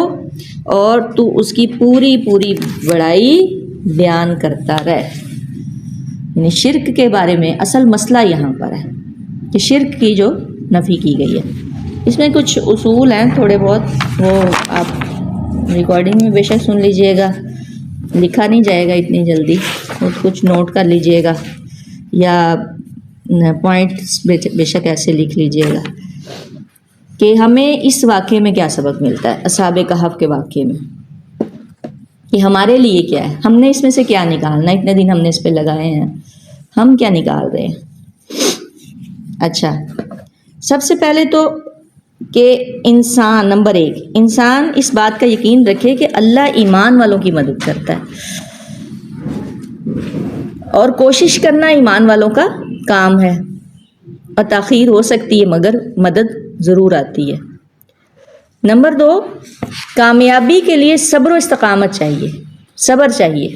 اور تو اس کی پوری پوری بڑائی بیان کرتا رہے۔ یعنی شرک کے بارے میں اصل مسئلہ یہاں پر ہے کہ شرک کی جو نفی کی گئی ہے، اس میں کچھ اصول ہیں تھوڑے بہت، وہ آپ ریکارڈنگ میں بے شک سن لیجئے گا، لکھا نہیں جائے گا اتنی جلدی، کچھ نوٹ کر لیجئے گا یا پوائنٹس بے شک ایسے لکھ لیجئے گا کہ ہمیں اس واقعے میں کیا سبق ملتا ہے، اصحاب کہف کے واقعے میں، کہ ہمارے لیے کیا ہے، ہم نے اس میں سے کیا نکالنا، اتنے دن ہم نے اس پہ لگائے ہیں، ہم کیا نکال رہے ہیں۔ اچھا، سب سے پہلے تو کہ انسان نمبر 1 انسان اس بات کا یقین رکھے کہ اللہ ایمان والوں کی مدد کرتا ہے، اور کوشش کرنا ایمان والوں کا کام ہے، اور تاخیر ہو سکتی ہے مگر مدد ضرور آتی ہے۔ نمبر 2 کامیابی کے لیے صبر و استقامت چاہیے، صبر چاہیے،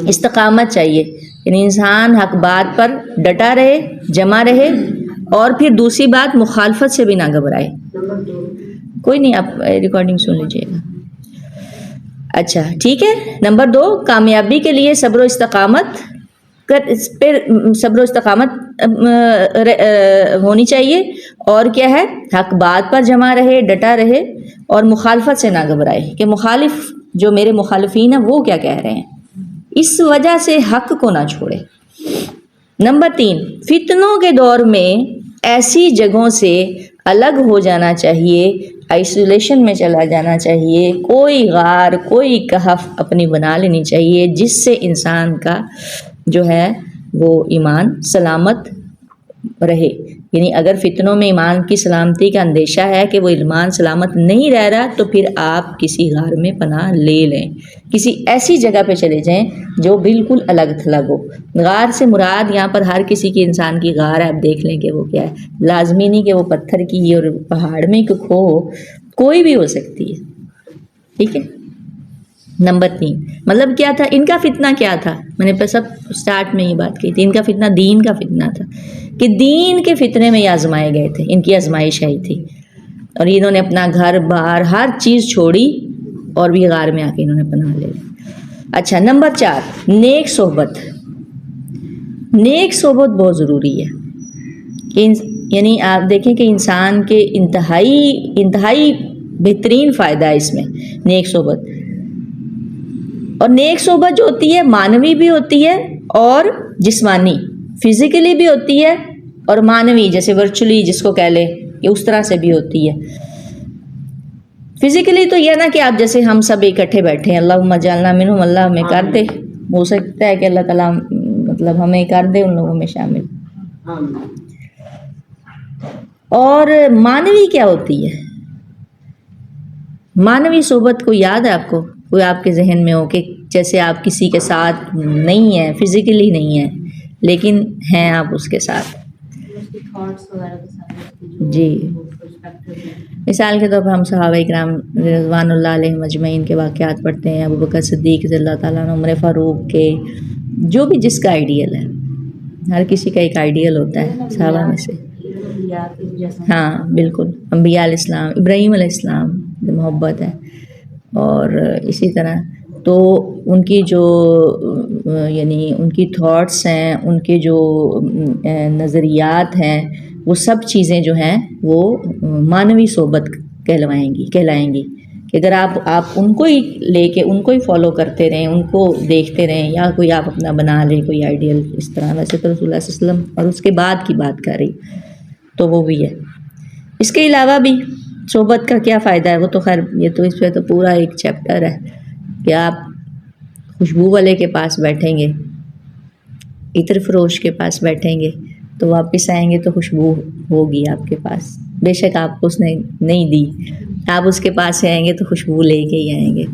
استقامت چاہیے، یعنی انسان حق بات پر ڈٹا رہے، جمع رہے، اور پھر دوسری بات مخالفت سے بھی نہ گھبرائے۔ کوئی نہیں، آپ ریکارڈنگ سن لیجیے گا۔ اچھا ٹھیک ہے، نمبر 2 کامیابی کے لیے صبر و استقامت ہونی چاہیے، اور کیا ہے، حق بات پر جمع رہے، ڈٹا رہے، اور مخالفت سے نہ گھبرائے کہ مخالف جو میرے مخالفین ہیں وہ کیا کہہ رہے ہیں، اس وجہ سے حق کو نہ چھوڑے۔ نمبر 3 فتنوں کے دور میں ایسی جگہوں سے الگ ہو جانا چاہیے، آئسولیشن میں چلا جانا چاہیے، کوئی غار کوئی کہف اپنی بنا لینی چاہیے جس سے انسان کا جو ہے وہ ایمان سلامت رہے۔ یعنی اگر فتنوں میں ایمان کی سلامتی کا اندیشہ ہے کہ وہ ایمان سلامت نہیں رہ رہا، تو پھر آپ کسی غار میں پناہ لے لیں، کسی ایسی جگہ پہ چلے جائیں جو بالکل الگ تھلگ ہو۔ غار سے مراد یہاں پر ہر کسی کی انسان کی غار ہے، آپ دیکھ لیں کہ وہ کیا ہے، لازمی نہیں کہ وہ پتھر کی اور پہاڑ میں کہ کھو ہو، کوئی بھی ہو سکتی ہے، ٹھیک ہے۔ نمبر 3 مطلب کیا تھا ان کا فتنہ، کیا تھا، میں نے سب سٹارٹ میں یہ بات کی تھی، ان کا فتنہ دین کا فتنہ تھا، کہ دین کے فتنے میں یہ آزمائے گئے تھے، ان کی آزمائش آئی تھی، اور انہوں نے اپنا گھر بار ہر چیز چھوڑی اور بھی غار میں آ کے انہوں نے پناہ لے لی۔ اچھا نمبر 4 نیک صحبت، نیک صحبت بہت ضروری ہے، کہ یعنی آپ دیکھیں کہ انسان کے انتہائی بہترین فائدہ ہے اس میں نیک صحبت، اور نیک صحبت جو ہوتی ہے معنوی بھی ہوتی ہے اور جسمانی، فزیکلی بھی ہوتی ہے اور معنوی جیسے ورچولی جس کو کہہ لیں کہ اس طرح سے بھی ہوتی ہے۔ فزیکلی تو یہ نا کہ آپ جیسے ہم سب اکٹھے بیٹھے ہیں، اللہم اجعلنا منہم، اللہ ہمیں کر دے، ہو سکتا ہے کہ اللہ تعالیٰ مطلب ہمیں کر دے ان لوگوں میں شامل۔ اور معنوی کیا ہوتی ہے، معنوی صحبت کو یاد ہے آپ کو، کوئی آپ کے ذہن میں ہو کہ جیسے آپ کسی کے ساتھ نہیں ہیں، فزیکلی نہیں ہیں لیکن ہیں آپ اس کے ساتھ، جی مثال کے طور پر ہم صحابہ اکرام رضوان اللہ علیہم اجمعین کے واقعات پڑھتے ہیں، ابو بکر صدیق رضی اللہ تعالیٰ عنہ، عمر فاروق کے، جو بھی جس کا آئیڈیل ہے، ہر کسی کا ایک آئیڈیل ہوتا ہے صحابہ میں سے، ہاں بالکل، انبیاء علیہ السلام، ابراہیم علیہ السلام محبت ہے، اور اسی طرح تو ان کی جو یعنی ان کی تھاٹس ہیں، ان کے جو نظریات ہیں، وہ سب چیزیں جو ہیں وہ معنوی صحبت کہلائیں گی، کہ اگر آپ ان کو ہی لے کے ان کو ہی فالو کرتے رہیں، ان کو دیکھتے رہیں، یا کوئی آپ اپنا بنا لیں کوئی آئیڈیل اس طرح، ویسے تو رسول اللہ صلی اللہ علیہ وسلم اور اس کے بعد کی بات کر رہی تو وہ بھی ہے۔ اس کے علاوہ بھی صحبت کا کیا فائدہ ہے، وہ تو خیر یہ تو اس پہ تو پورا ایک چیپٹر ہے، کہ آپ خوشبو والے کے پاس بیٹھیں گے، عطر فروش کے پاس بیٹھیں گے تو واپس آئیں گے تو خوشبو ہوگی آپ کے پاس، بے شک آپ کو اس نے نہیں دی، آپ اس کے پاس سے آئیں گے تو خوشبو لے کے ہی آئیں گے.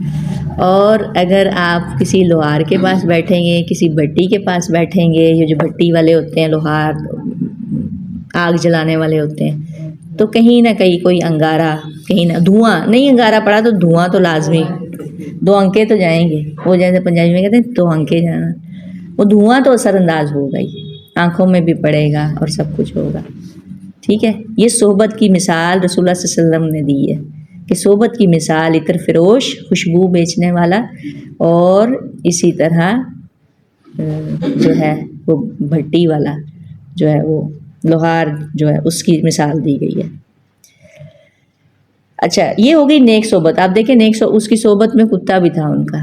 اور اگر آپ کسی لوہار کے پاس بیٹھیں گے، کسی بھٹی کے پاس بیٹھیں گے، یہ جو بھٹی والے ہوتے ہیں، لوہار آگ جلانے والے ہوتے ہیں، تو کہیں نہ کہیں کوئی انگارہ، کہیں نہ دھواں، نہیں انگارہ پڑا تو دھواں تو لازمی، 2 انکے تو جائیں گے. وہ جیسے پنجابی میں کہتے ہیں 2 انکے جانا، وہ دھواں تو اثر انداز ہوگا ہی، آنکھوں میں بھی پڑے گا اور سب کچھ ہوگا. ٹھیک ہے، یہ صحبت کی مثال رسول اللہ صلی اللہ علیہ وسلم نے دی ہے کہ صحبت کی مثال عطر فروش، خوشبو بیچنے والا، اور اسی طرح جو ہے وہ بھٹی والا جو ہے، وہ لوہار جو ہے، اس کی مثال دی گئی ہے. اچھا، یہ ہو گئی نیک صحبت. آپ دیکھیں اس کی صحبت میں کتا بھی تھا ان کا،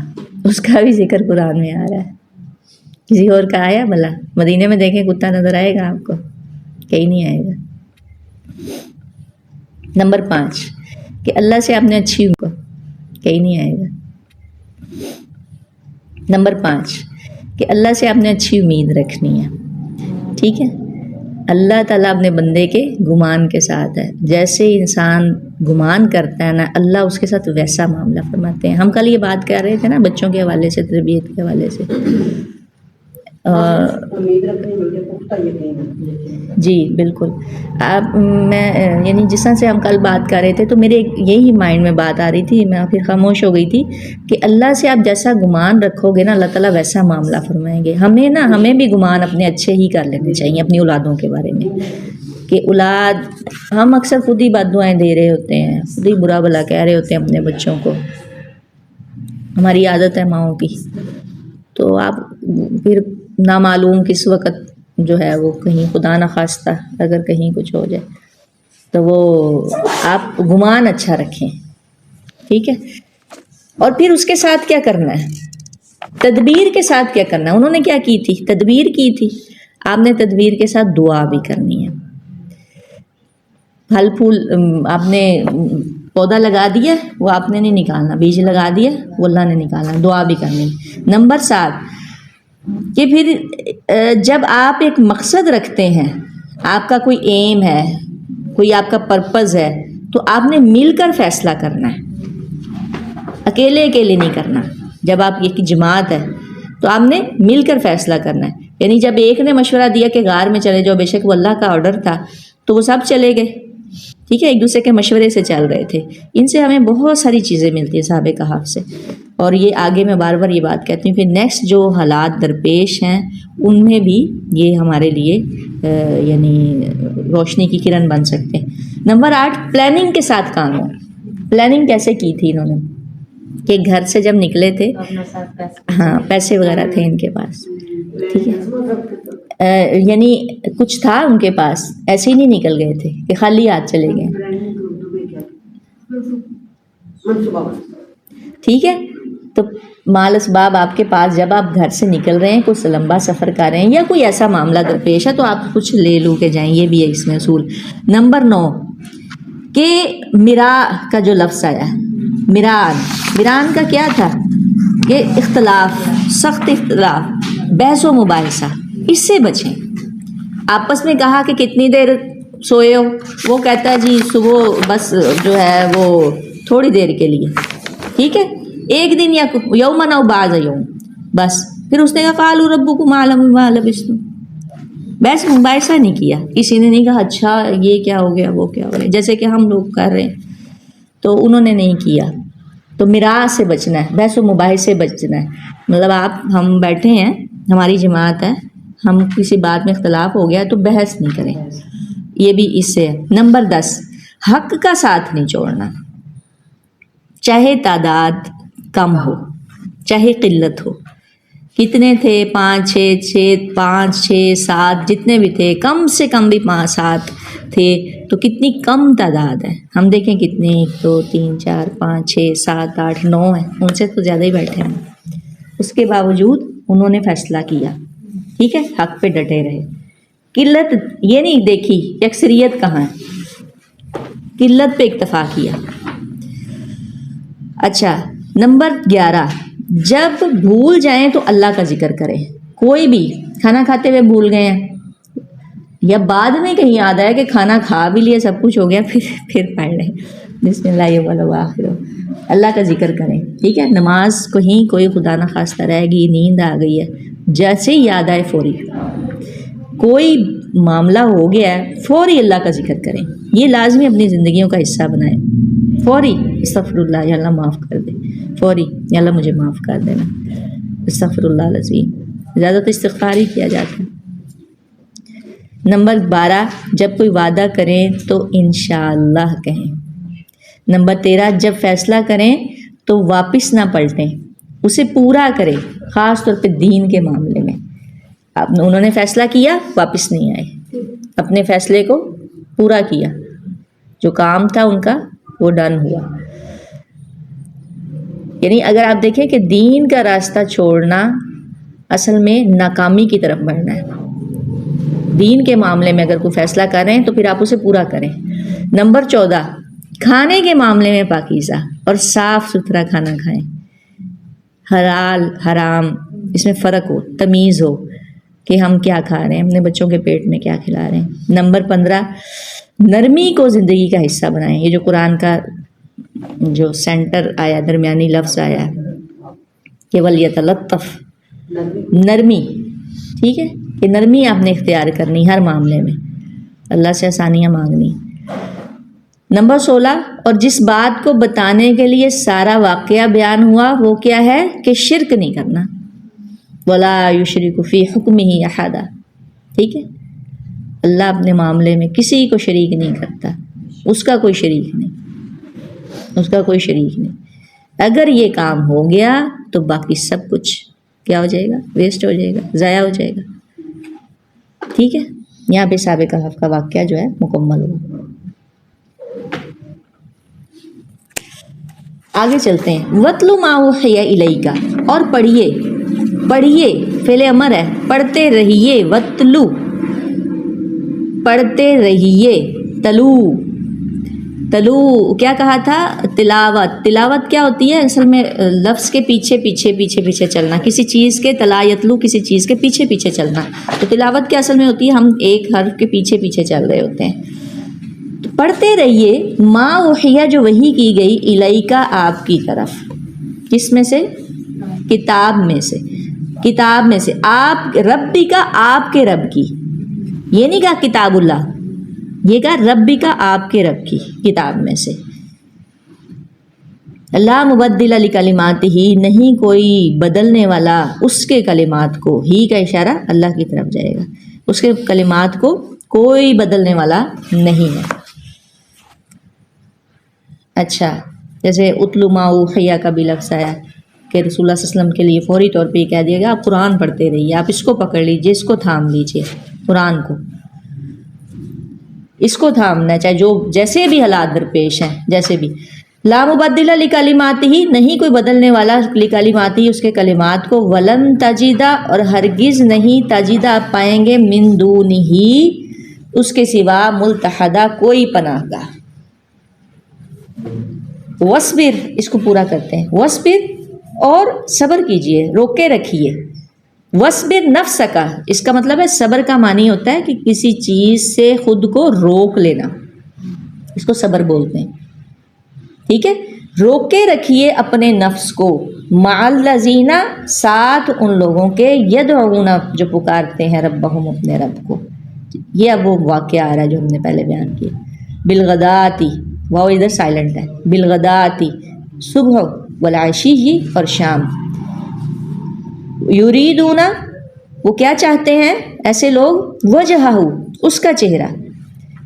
اس کا بھی ذکر قرآن میں آ رہا ہے. کسی اور کا آیا بھلا؟ مدینے میں دیکھیں کتا نظر آئے گا آپ کو؟ کہیں نہیں آئے گا. نمبر 5 کہ اللہ سے آپ نے اچھی کو، کہیں نہیں آئے گا. نمبر 5 کہ اللہ سے آپ نے اچھی امید رکھنی ہے. ٹھیک ہے، اللہ تعالیٰ اپنے بندے کے گمان کے ساتھ ہے. جیسے انسان گمان کرتا ہے نا، اللہ اس کے ساتھ ویسا معاملہ فرماتے ہیں. ہم کل یہ بات کر رہے تھے نا بچوں کے حوالے سے، تربیت کے حوالے سے. جی بالکل. میں یعنی جس طرح سے ہم کل بات کر رہے تھے تو میرے یہی مائنڈ میں بات آ رہی تھی، میں پھر خاموش ہو گئی تھی کہ اللہ سے آپ جیسا گمان رکھو گے نا، اللہ تعالیٰ ویسا معاملہ فرمائیں گے. ہمیں بھی گمان اپنے اچھے ہی کر لینے چاہیے اپنی اولادوں کے بارے میں، کہ اولاد، ہم اکثر خود ہی بد دعائیں دے رہے ہوتے ہیں، خود ہی برا بھلا کہہ رہے ہوتے ہیں اپنے بچوں کو. ہماری عادت ہے ماؤں کی. تو آپ پھر نامعلوم کس وقت جو ہے وہ کہیں خدا نخواستہ اگر کہیں کچھ ہو جائے تو وہ آپ گمان اچھا رکھیں. ٹھیک ہے، اور پھر اس کے ساتھ کیا کرنا ہے؟ تدبیر کے ساتھ کیا کرنا ہے؟ انہوں نے کیا کی تھی؟ تدبیر کی تھی. آپ نے تدبیر کے ساتھ دعا بھی کرنی ہے. پھل پھول آپ نے پودا لگا دیا، وہ آپ نے نہیں نکالنا. بیج لگا دیا، وہ اللہ نے نکالنا. دعا بھی کرنی. نمبر 7 کہ پھر جب آپ ایک مقصد رکھتے ہیں، آپ کا کوئی ایم ہے، کوئی آپ کا پرپز ہے، تو آپ نے مل کر فیصلہ کرنا ہے، اکیلے نہیں کرنا. جب آپ یہ جماعت ہے تو آپ نے مل کر فیصلہ کرنا ہے. یعنی جب ایک نے مشورہ دیا کہ غار میں چلے جاؤ، بے شک وہ اللہ کا آرڈر تھا، تو وہ سب چلے گئے. ٹھیک ہے، ایک دوسرے کے مشورے سے چل رہے تھے. ان سے ہمیں بہت ساری چیزیں ملتی ہیں صحابہ کہف سے. اور یہ آگے میں بار بار یہ بات کہتی ہوں کہ نیکسٹ جو حالات درپیش ہیں ان میں بھی یہ ہمارے لیے یعنی روشنی کی کرن بن سکتے ہیں. نمبر 8 پلاننگ کے ساتھ کام ہو. پلاننگ کیسے کی تھی انہوں نے؟ کہ گھر سے جب نکلے تھے، ہاں پیسے وغیرہ تھے ان کے پاس. ٹھیک ہے، یعنی کچھ تھا ان کے پاس، ایسے ہی نہیں نکل گئے تھے کہ خالی ہاتھ چلے گئے. ٹھیک ہے، تو مال اسباب آپ کے پاس، جب آپ گھر سے نکل رہے ہیں، کوئی لمبا سفر کر رہے ہیں یا کوئی ایسا معاملہ درپیش ہے، تو آپ کچھ لے لو کے جائیں. یہ بھی ہے اس میں اصول. نمبر 9 کہ میرا کا جو لفظ آیا، میران کا کیا تھا کہ اختلاف، سخت اختلاف، بحث و مباحثہ، اس سے بچیں. آپس میں کہا کہ کتنی دیر سوئے ہو، وہ کہتا ہے جی صبح بس جو ہے وہ تھوڑی دیر کے لیے. ٹھیک ہے، ایک دن یا یومن او بعض یوم، بس. پھر اس نے کہا قالوا ربکم اعلم بما لبثتم. بحث مباحثہ نہیں کیا، کسی نے نہیں کہا اچھا یہ کیا ہو گیا وہ کیا ہو گیا جیسے کہ ہم لوگ کر رہے ہیں، تو انہوں نے نہیں کیا. تو میراث سے بچنا ہے، بحث و مباحث سے بچنا ہے. مطلب ہم بیٹھے ہیں، ہماری جماعت ہے، ہم کسی بات میں اختلاف ہو گیا تو بحث نہیں کریں. یہ بھی اس سے ہے. نمبر 10 حق کا ساتھ نہیں چھوڑنا، چاہے تعداد کم ہو چاہے قلت ہو. کتنے تھے؟ 5 6 7 جتنے بھی تھے، کم سے کم بھی 5 7 تھے، تو کتنی کم تعداد ہے. ہم دیکھیں کتنے 1 2 3 4 5 6 7 8 9 ہیں، ان سے تو زیادہ ہی بیٹھے ہیں. اس کے باوجود انہوں نے فیصلہ کیا. ٹھیک ہے، حق پہ ڈٹے رہے. قلت یہ نہیں دیکھی کہ اکثریت کہاں ہے، قلت پہ اکتفا کیا. اچھا، نمبر 11 جب بھول جائیں تو اللہ کا ذکر کریں. کوئی بھی کھانا کھاتے ہوئے بھول گئے ہیں یا بعد میں کہیں یاد آیا کہ کھانا کھا بھی لیا سب کچھ ہو گیا پھر پڑھ لیں بسم اللہ والآخر، اللہ کا ذکر کریں، ٹھیک ہے. نماز کہیں کوئی خدا نخواستہ رہ گئی، نیند آ گئی ہے، جیسے ہی یاد آئے فوری، کوئی معاملہ ہو گیا ہے فوری اللہ کا ذکر کریں. یہ لازمی اپنی زندگیوں کا حصہ بنائیں. فوری استغفر اللہ، یا اللہ معاف کر دے، فوری یا اللہ مجھے معاف کر دینا، استغفر اللہ العظیم. زیادہ تو استغفار ہی کیا جاتا ہے. نمبر 12، جب کوئی وعدہ کریں تو انشاءاللہ کہیں. نمبر 13، جب فیصلہ کریں تو واپس نہ پلٹیں، اسے پورا کریں، خاص طور پہ دین کے معاملے میں. انہوں نے فیصلہ کیا، واپس نہیں آئے، اپنے فیصلے کو پورا کیا، جو کام تھا ان کا وہ ڈن ہوا. یعنی اگر آپ دیکھیں کہ دین کا راستہ چھوڑنا اصل میں ناکامی کی طرف بڑھنا ہے. دین کے معاملے میں اگر کوئی فیصلہ کر رہے ہیں تو پھر آپ اسے پورا کریں. نمبر 14، کھانے کے معاملے میں پاکیزہ اور صاف ستھرا کھانا کھائیں. حلال حرام اس میں فرق ہو، تمیز ہو کہ ہم کیا کھا رہے ہیں، اپنے بچوں کے پیٹ میں کیا کھلا رہے ہیں. نمبر 15، نرمی کو زندگی کا حصہ بنائیں. یہ جو قرآن کا جو سینٹر آیا، درمیانی لفظ آیا کہ وَلْيَتَلَطَّفْ، نرمی، ٹھیک ہے، کہ نرمی آپ نے اختیار کرنی ہر معاملے میں، اللہ سے آسانیاں مانگنی. نمبر 16، اور جس بات کو بتانے کے لیے سارا واقعہ بیان ہوا وہ کیا ہے کہ شرک نہیں کرنا. وَلَا يُشْرِكُ فِي حُكْمِهِ أَحَدًا، ٹھیک ہے، اللہ اپنے معاملے میں کسی کو شریک نہیں کرتا، اس کا کوئی شریک نہیں، اس کا کوئی شریک نہیں. اگر یہ کام ہو گیا تو باقی سب کچھ کیا ہو جائے گا، ویسٹ ہو جائے گا، ضائع ہو جائے گا. ٹھیک ہے، یہاں پہ سابق کہف کا واقعہ جو ہے مکمل ہوا. آگے چلتے ہیں. وَاتْلُ مَا أُوحِيَ إِلَيْكَ، اور پڑھیے فعل امر ہے، پڑھتے رہیے. وَاتْلُ، پڑھتے رہیے. تلو کیا کہا تھا؟ تلاوت کیا ہوتی ہے اصل میں؟ لفظ کے پیچھے چلنا، کسی چیز کے تلا یتلو، کسی چیز کے پیچھے چلنا. تو تلاوت کیا اصل میں ہوتی ہے؟ ہم ایک حرف کے پیچھے چل رہے ہوتے ہیں. تو پڑھتے رہیے ما اوحیہ، جو وحی کی گئی، الیکا، آپ کی طرف. کس میں سے؟ کتاب میں سے. کتاب میں سے، آپ ربی کا، آپ کے رب کی. یہ نہیں کہا کتاب اللہ، یہ کہا ربی کا، آپ کے رب کی کتاب میں سے. لا مبدل لکلماتہ، نہیں کوئی بدلنے والا اس کے کلمات کو. ہی کا اشارہ اللہ کی طرف جائے گا، اس کے کلمات کو کوئی بدلنے والا نہیں ہے. اچھا، جیسے اتلو ما اوحیہ کا بھی لفظ آیا کہ رسول اللہ صلی اللہ علیہ وسلم کے لیے فوری طور پہ یہ کہہ دیا گیا آپ قرآن پڑھتے رہیے، آپ اس کو پکڑ لیجئے، اس کو تھام لیجئے، قرآن کو، اس کو تھامنا ہے، چاہے جو جیسے بھی حالات درپیش ہیں، جیسے بھی. لا مبدل لکلماتہ، نہیں کوئی بدلنے والا لکلماتہ، اس کے کلمات کو. ولن تجدہ، اور ہرگز نہیں تجدہ آپ پائیں گے، من دونہ، اس کے سوا، ملتحدہ، کوئی پناہ گاہ. وصبر، اس کو پورا کرتے ہیں. وصبر، اور صبر کیجئے، روکے رکھیے. وصبر نفسک، اس کا مطلب ہے صبر کا معنی ہوتا ہے کہ کسی چیز سے خود کو روک لینا، اس کو صبر بولتے ہیں. ٹھیک ہے، روکے رکھیے اپنے نفس کو. مع الذین، ساتھ ان لوگوں کے، یدعون، جو پکارتے ہیں، ربہم، اپنے رب کو. یہ اب وہ واقعہ آ رہا ہے جو ہم نے پہلے بیان کیا. بالغداتی، واو ادھر سائلنٹ ہے. بالغداتی، صبح، والعشی، اور شام. یریدون، وہ کیا چاہتے ہیں ایسے لوگ؟ وجہہ، اس کا چہرہ،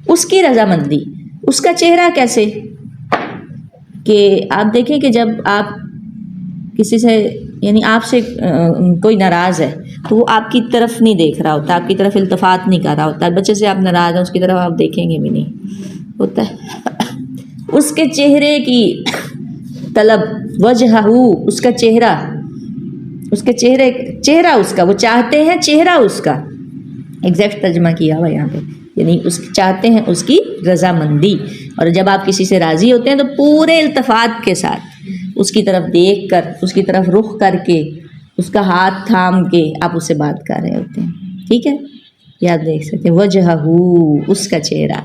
اس کی رضامندی. اس کا چہرہ کیسے؟ کہ آپ دیکھیں کہ جب آپ کسی سے، یعنی آپ سے کوئی ناراض ہے تو وہ آپ کی طرف نہیں دیکھ رہا ہوتا، آپ کی طرف التفات نہیں کر رہا ہوتا. بچے سے آپ ناراض ہیں، اس کی طرف آپ دیکھیں گے بھی نہیں ہوتا ہے. اس کے چہرے کی طلب، وجہہ، اس کا چہرہ، اس کے چہرہ اس کا، وہ چاہتے ہیں چہرہ اس کا. ایگزیکٹ ترجمہ کیا ہوا یہاں پہ، یعنی چاہتے ہیں اس کی رضامندی. اور جب آپ کسی سے راضی ہوتے ہیں تو پورے التفات کے ساتھ اس کی طرف دیکھ کر، اس کی طرف رخ کر کے، اس کا ہاتھ تھام کے آپ اس سے بات کر رہے ہوتے ہیں. ٹھیک ہے، یاد دیکھ سکتے ہیں، وجہہ، اس کا چہرہ،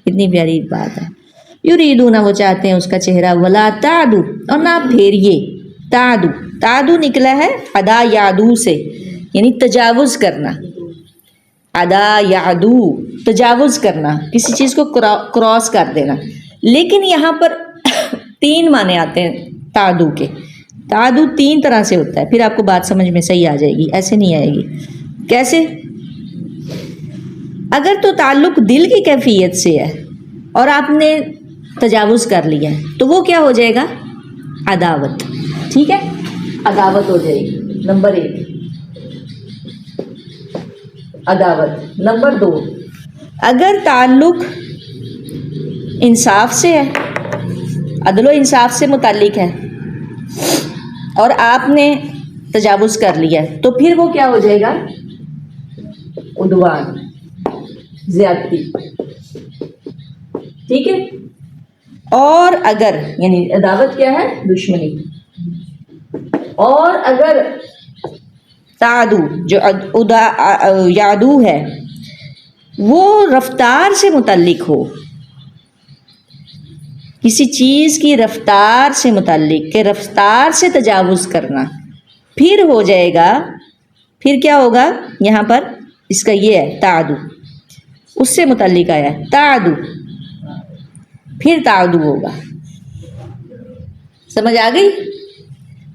کتنی پیاری بات ہے. یریدون، وہ چاہتے ہیں اس کا چہرہ، ولا تعدو، اور نہ پھیریے. تعدو، تعدو نکلا ہے ادا یادو سے، یعنی تجاوز کرنا. ادا یادو، تجاوز کرنا، کسی چیز کو کراس کر دینا. لیکن یہاں پر تین معنی آتے ہیں تعدو کے. تعدو تین طرح سے ہوتا ہے، پھر آپ کو بات سمجھ میں صحیح آ جائے گی، ایسے نہیں آئے گی. کیسے؟ اگر تو تعلق دل کی کیفیت سے ہے اور آپ نے تجاوز کر لیا ہے تو وہ کیا ہو جائے گا؟ عداوت. ٹھیک ہے، عداوت ہو جائے گی. نمبر 1 عداوت. نمبر 2 اگر تعلق انصاف سے ہے، عدل و انصاف سے متعلق ہے اور آپ نے تجاوز کر لیا ہے تو پھر وہ کیا ہو جائے گا؟ عدوان، زیادتی. ٹھیک ہے. اور اگر، یعنی عداوت کیا ہے؟ دشمنی. اور اگر تعدو، جو یادو ہے، وہ رفتار سے متعلق ہو، کسی چیز کی رفتار سے متعلق، کہ رفتار سے تجاوز کرنا، پھر ہو جائے گا. پھر کیا ہوگا؟ یہاں پر اس کا یہ ہے تعدو، اس سے متعلق آیا ہے تعدو، پھر تعدو ہوگا. سمجھ آ گئی؟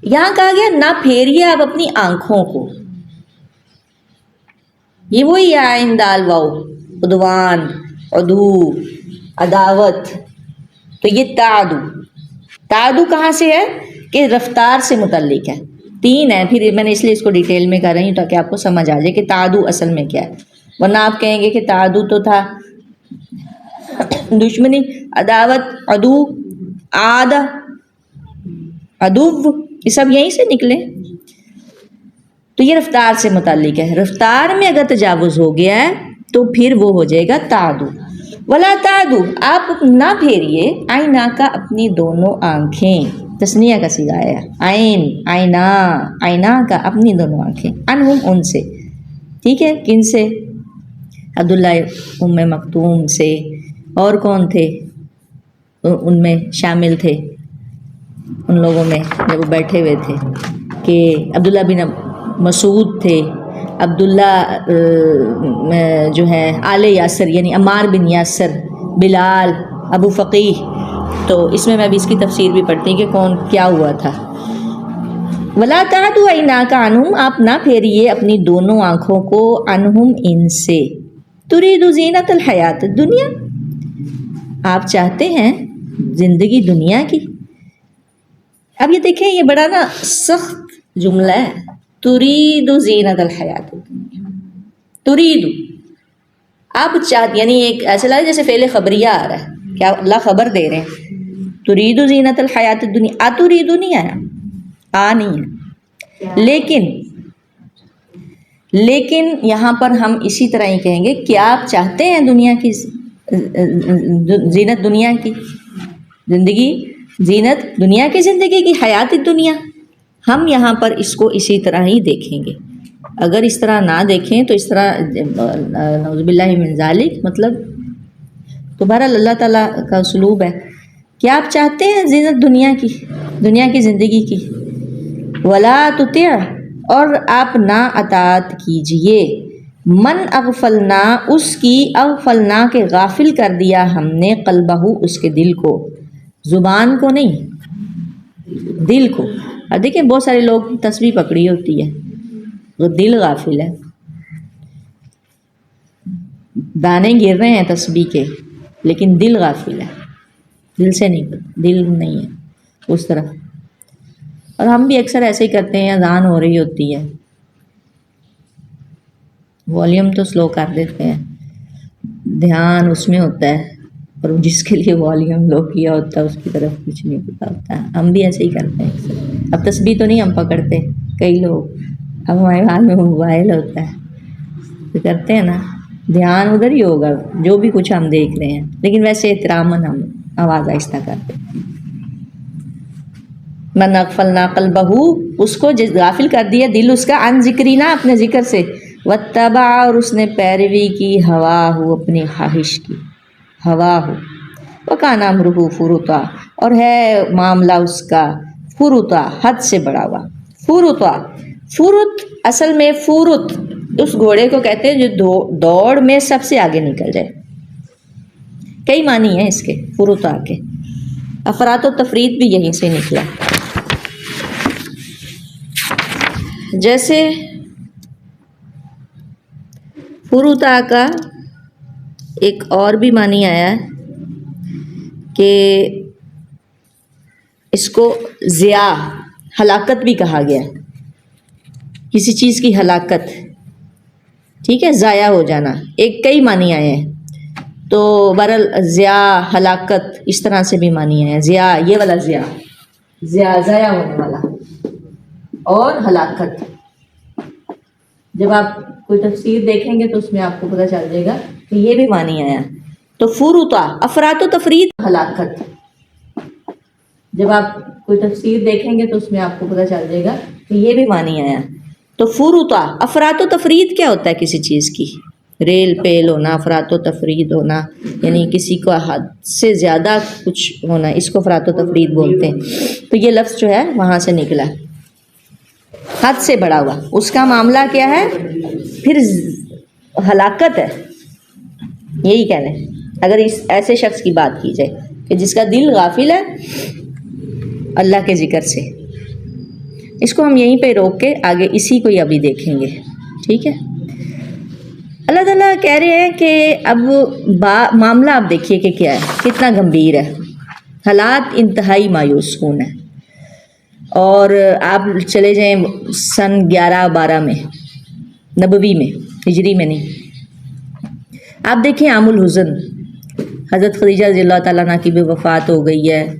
یہاں کہا گیا نہ پھیریے آپ اپنی آنکھوں کو. یہ وہی عین دال واؤ، عدوان، عدو، عداوت. تو یہ تعدو. تعدو کہاں سے ہے؟ کہ رفتار سے متعلق ہے. 3 ہے، پھر میں نے اس لیے اس کو ڈیٹیل میں کر رہی ہوں تاکہ آپ کو سمجھ آ جائے کہ تعدو اصل میں کیا ہے. ورنہ آپ کہیں گے کہ تعدو تو تھا دشمنی، عداوت، عدو، عاد، عدو، یہ سب یہیں سے نکلے. تو یہ رفتار سے متعلق ہے. رفتار میں اگر تجاوز ہو گیا ہے تو پھر وہ ہو جائے گا تعدو. ولا تعدو، آپ نہ پھیریے آئینہ کا اپنی دونوں آنکھیں. تسنیہ کا صیغہ ہے. عین، آئینہ، آئینہ کا اپنی دونوں آنکھیں. انہم، ان سے. ٹھیک ہے، کن سے؟ عبداللہ ام مکتوم سے. اور کون تھے ان میں شامل تھے؟ ان لوگوں میں جب وہ بیٹھے ہوئے تھے کہ عبداللہ بن مسعود تھے، عبداللہ جو ہے آل یاسر یعنی عمار بن یاسر، بلال، ابو فقیہ. تو اس میں ابھی اس کی تفسیر بھی پڑھتی کہ کون کیا ہوا تھا. ولا تعدو عیناک عنہم، آپ نہ پھیریے اپنی دونوں آنکھوں کو، عنہم، ان سے. ترید زینت الحیات الدنیا، آپ چاہتے ہیں زندگی دنیا کی. اب یہ دیکھیں، یہ بڑا نا سخت جملہ ہے. ترید زینت الحیات الدنیا، ترید، آپ چاہتے، یعنی ایک ایسا لگا جیسے فعل خبریہ آ رہا ہے، کیا اللہ خبر دے رہے ہیں. ترید زینت الحیات الدنیا، اترید نہیں آیا، آ نہیں ہے. لیکن یہاں پر ہم اسی طرح ہی کہیں گے، کیا آپ چاہتے ہیں دنیا کی زینت، دنیا کی زندگی، زینت دنیا کی زندگی کی، حیات دنیا. ہم یہاں پر اس کو اسی طرح ہی دیکھیں گے. اگر اس طرح نہ دیکھیں تو اس طرح نعوذ باللہ من ذالک، مطلب تو بہرحال اللہ تعالیٰ کا اسلوب ہے. کیا آپ چاہتے ہیں زینت دنیا کی، دنیا کی زندگی کی. ولا تطع، اور آپ نہ اطاعت کیجئے، من اغفلنا، اس کی، اغفلنا کے غافل کر دیا ہم نے، قلبہ، اس کے دل کو، زبان کو نہیں، دل کو. اور دیکھیں بہت سارے لوگ تسبیح پکڑی ہوتی ہے، وہ دل غافل ہے. دانے گر رہے ہیں تسبیح کے لیکن دل غافل ہے، دل سے نہیں، دل نہیں ہے اس طرح. اور ہم بھی اکثر ایسے ہی کرتے ہیں، اذان ہو رہی ہوتی ہے، والیوم تو سلو کر دیتے ہیں، دھیان اس میں ہوتا ہے، اور جس کے لیے والیوم لو کیا ہوتا ہے اس کی طرف کچھ نہیں پتا ہوتا ہے. ہم بھی ایسے ہی کرتے ہیں اکثر. اب تسبیح تو نہیں ہم پکڑتے کئی لوگ، اب ہمارے ہاتھ میں موبائل ہوتا ہے تو کرتے ہیں نا، دھیان ادھر ہی ہوگا جو بھی کچھ ہم دیکھ رہے ہیں، لیکن ویسے احتراماً ہم آواز آہستہ کرتے ہیں. من اغفلنا قلبہ، اس کو غافل کر دیا دل اس کا، عن ذکرینا، اپنے ذکر سے، واتبع اور اس نے پیروی کی ہوا ہو اپنی خواہش کی ہوا ہو وکان امرہ فرطا اور ہے معاملہ اس کا فرطا حد سے بڑا ہوا فرطا فرط اصل میں فرط اس گھوڑے کو کہتے ہیں جو دوڑ میں سب سے آگے نکل جائے کئی معنی ہیں اس کے فرطا کے افراط و تفرید بھی یہیں سے نکلا جیسے فرطا کا ایک اور بھی معنی آیا ہے کہ اس کو ضیاع ہلاکت بھی کہا گیا کسی چیز کی ہلاکت ٹھیک ہے ضائع ہو جانا ایک کئی معنی آئے ہیں تو بہرحال ضیاع ہلاکت اس طرح سے بھی معنی آئے ہیں ضیاع یہ والا ضیاع ضائع ہونے والا اور ہلاکت جب آپ کوئی تفسیر دیکھیں گے تو اس میں آپ کو پتہ چل جائے گا کہ یہ بھی معنی آیا تو فرطا افراط و تفرید ہلاکت جب آپ کوئی تفسیر دیکھیں گے تو اس میں آپ کو پتہ چل جائے گا کہ یہ بھی معنی آیا تو فرطا افراط و تفرید کیا ہوتا ہے کسی چیز کی ریل پیل ہونا افراط و تفرید ہونا یعنی کسی کو حد سے زیادہ کچھ ہونا اس کو افراط و تفرید بولتے ہیں تو یہ لفظ جو ہے وہاں سے نکلا حد سے بڑا ہوا اس کا معاملہ کیا ہے پھر ہلاکت ہے یہی کہنا ہے اگر اس ایسے شخص کی بات کی جائے کہ جس کا دل غافل ہے اللہ کے ذکر سے اس کو ہم یہیں پہ روک کے آگے اسی کو ہی ابھی دیکھیں گے ٹھیک ہے اللہ تعالیٰ کہہ رہے ہیں کہ اب معاملہ آپ دیکھیے کہ کیا ہے کتنا گمبھیر ہے حالات انتہائی مایوس کن ہے اور آپ چلے جائیں سن 11-12 میں نبوی میں ہجری میں نہیں آپ دیکھیں عام الحزن حضرت خدیجہ رضی اللہ تعالیٰ عنہ کی بھی وفات ہو گئی ہے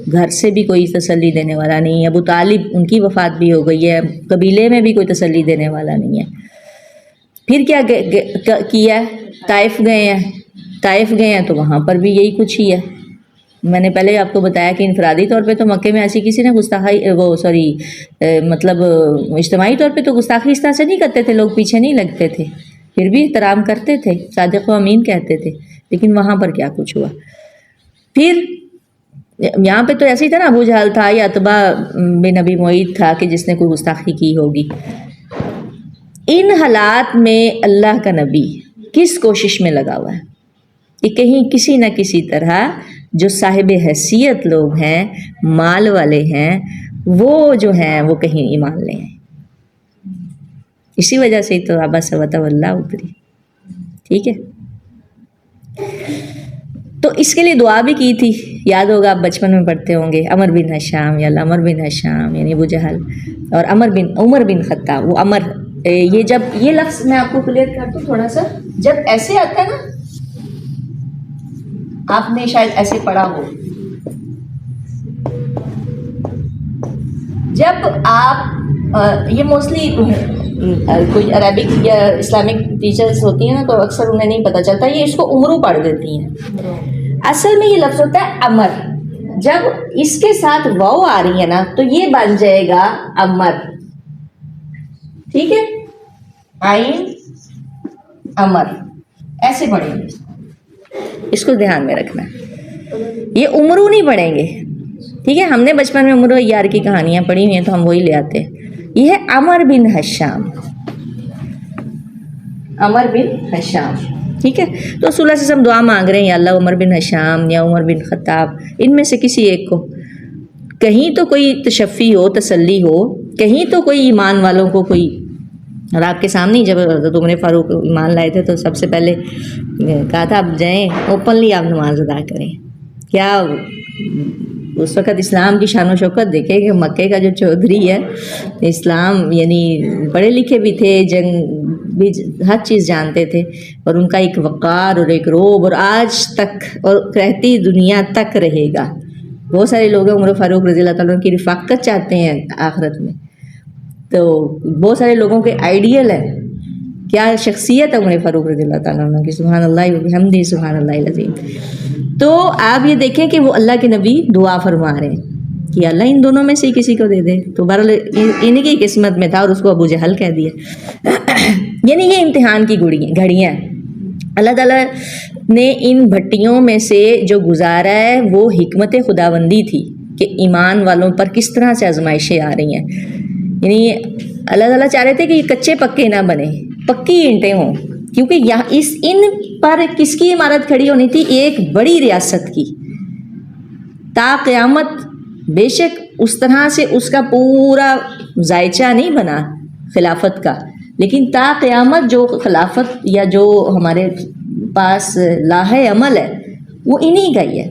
گھر سے بھی کوئی تسلی دینے والا نہیں ہے ابو طالب ان کی وفات بھی ہو گئی ہے قبیلے میں بھی کوئی تسلی دینے والا نہیں ہے پھر کیا کیا طائف گئے ہیں تو وہاں پر بھی یہی کچھ ہی ہے میں نے پہلے آپ کو بتایا کہ انفرادی طور پہ تو مکے میں ایسی کسی نے مطلب اجتماعی طور پہ تو گستاخی اس طرح سے نہیں کرتے تھے لوگ پیچھے نہیں لگتے تھے پھر بھی احترام کرتے تھے صادق و امین کہتے تھے لیکن وہاں پر کیا کچھ ہوا پھر یہاں پہ تو ایسے ہی تھا نا ابو جہل تھا یا عتبہ بن ابی معیط تھا کہ جس نے کوئی گستاخی کی ہوگی ان حالات میں اللہ کا نبی کس کوشش میں لگا ہوا ہے کہ کہیں کسی نہ کسی طرح جو صاحب حیثیت لوگ ہیں مال والے ہیں وہ جو ہیں وہ کہیں ایمان لے آئیں اسی وجہ سے تو عبس وتولی اتری ٹھیک ہے تو اس کے لیے دعا بھی کی تھی یاد ہوگا آپ بچپن میں پڑھتے ہوں گے عمر بن ہشام یا عمر بن ہشام یعنی ابو جہل اور عمر بن خطاب وہ عمر یہ جب یہ لفظ میں آپ کو کلیئر کر دوں تھوڑا سا جب ایسے آتا ہے نا آپ نے شاید ایسے پڑھا ہو جب آپ یہ موسٹلی کوئی عربک یا اسلامک ٹیچرز ہوتی ہیں نا تو اکثر انہیں نہیں پتہ چلتا یہ اس کو عمرو پڑھ دیتی ہیں اصل میں یہ لفظ ہوتا ہے امر جب اس کے ساتھ واو آ رہی ہے نا تو یہ بن جائے گا امر ٹھیک ہے آئین امر ایسے پڑھیں گے اس کو دھیان میں رکھنا یہ عمرو نہیں پڑھیں گے ٹھیک ہے ہم نے بچپن میں عمرو یار کی کہانیاں پڑھی ہوئی ہیں تو ہم وہی لے آتے ہیں یہ ہے عمر بن ہشام ٹھیک ہے تو رسول اللہ صلی اللہ علیہ وسلم دعا مانگ رہے ہیں یا اللہ عمر بن ہشام یا عمر بن خطاب ان میں سے کسی ایک کو کہیں تو کوئی تشفی ہو تسلی ہو کہیں تو کوئی ایمان والوں کو کوئی اور آپ کے سامنے جب حضرت عمر فاروق ایمان لائے تھے تو سب سے پہلے کہا تھا آپ جائیں اوپنلی آپ نماز ادا کریں کیا اس وقت اسلام کی شان و شوکت دیکھے کہ مکے کا جو چودھری ہے اسلام یعنی پڑھے لکھے بھی تھے جنگ بھی ہر چیز جانتے تھے اور ان کا ایک وقار اور ایک روب اور آج تک اور رہتی دنیا تک رہے گا بہت سارے لوگ عمر فاروق رضی اللہ تعالیٰ کی رفاقت چاہتے ہیں آخرت میں تو بہت سارے لوگوں کے آئیڈیل ہے کیا شخصیت ہے عمر فاروق رضی اللہ تعالیٰ عنہ کی سبحان اللہ وبحمدہ سبحان اللہ العظیم تو آپ یہ دیکھیں کہ وہ اللہ کے نبی دعا فرما رہے ہیں کہ اللہ ان دونوں میں سے کسی کو دے دے. تو بہرحال انہیں کی قسمت میں تھا اور اس کو ابو جہل کہہ دیا. یعنی یہ امتحان کی گھڑیاں ہیں. اللہ تعالیٰ نے ان بھٹیوں میں سے جو گزارا ہے وہ حکمت خداوندی تھی کہ ایمان والوں پر کس طرح سے آزمائشیں آ رہی ہیں. یعنی اللہ تعالیٰ چاہ رہے تھے کہ یہ کچے پکے نہ بنے، پکی اینٹیں ہوں، کیونکہ یہاں ان پر کس کی عمارت کھڑی ہونی تھی؟ ایک بڑی ریاست کی. تا قیامت بے شک اس طرح سے اس کا پورا ذائچہ نہیں بنا خلافت کا، لیکن تا قیامت جو خلافت یا جو ہمارے پاس لاہ عمل ہے وہ انہی کا ہی ہے.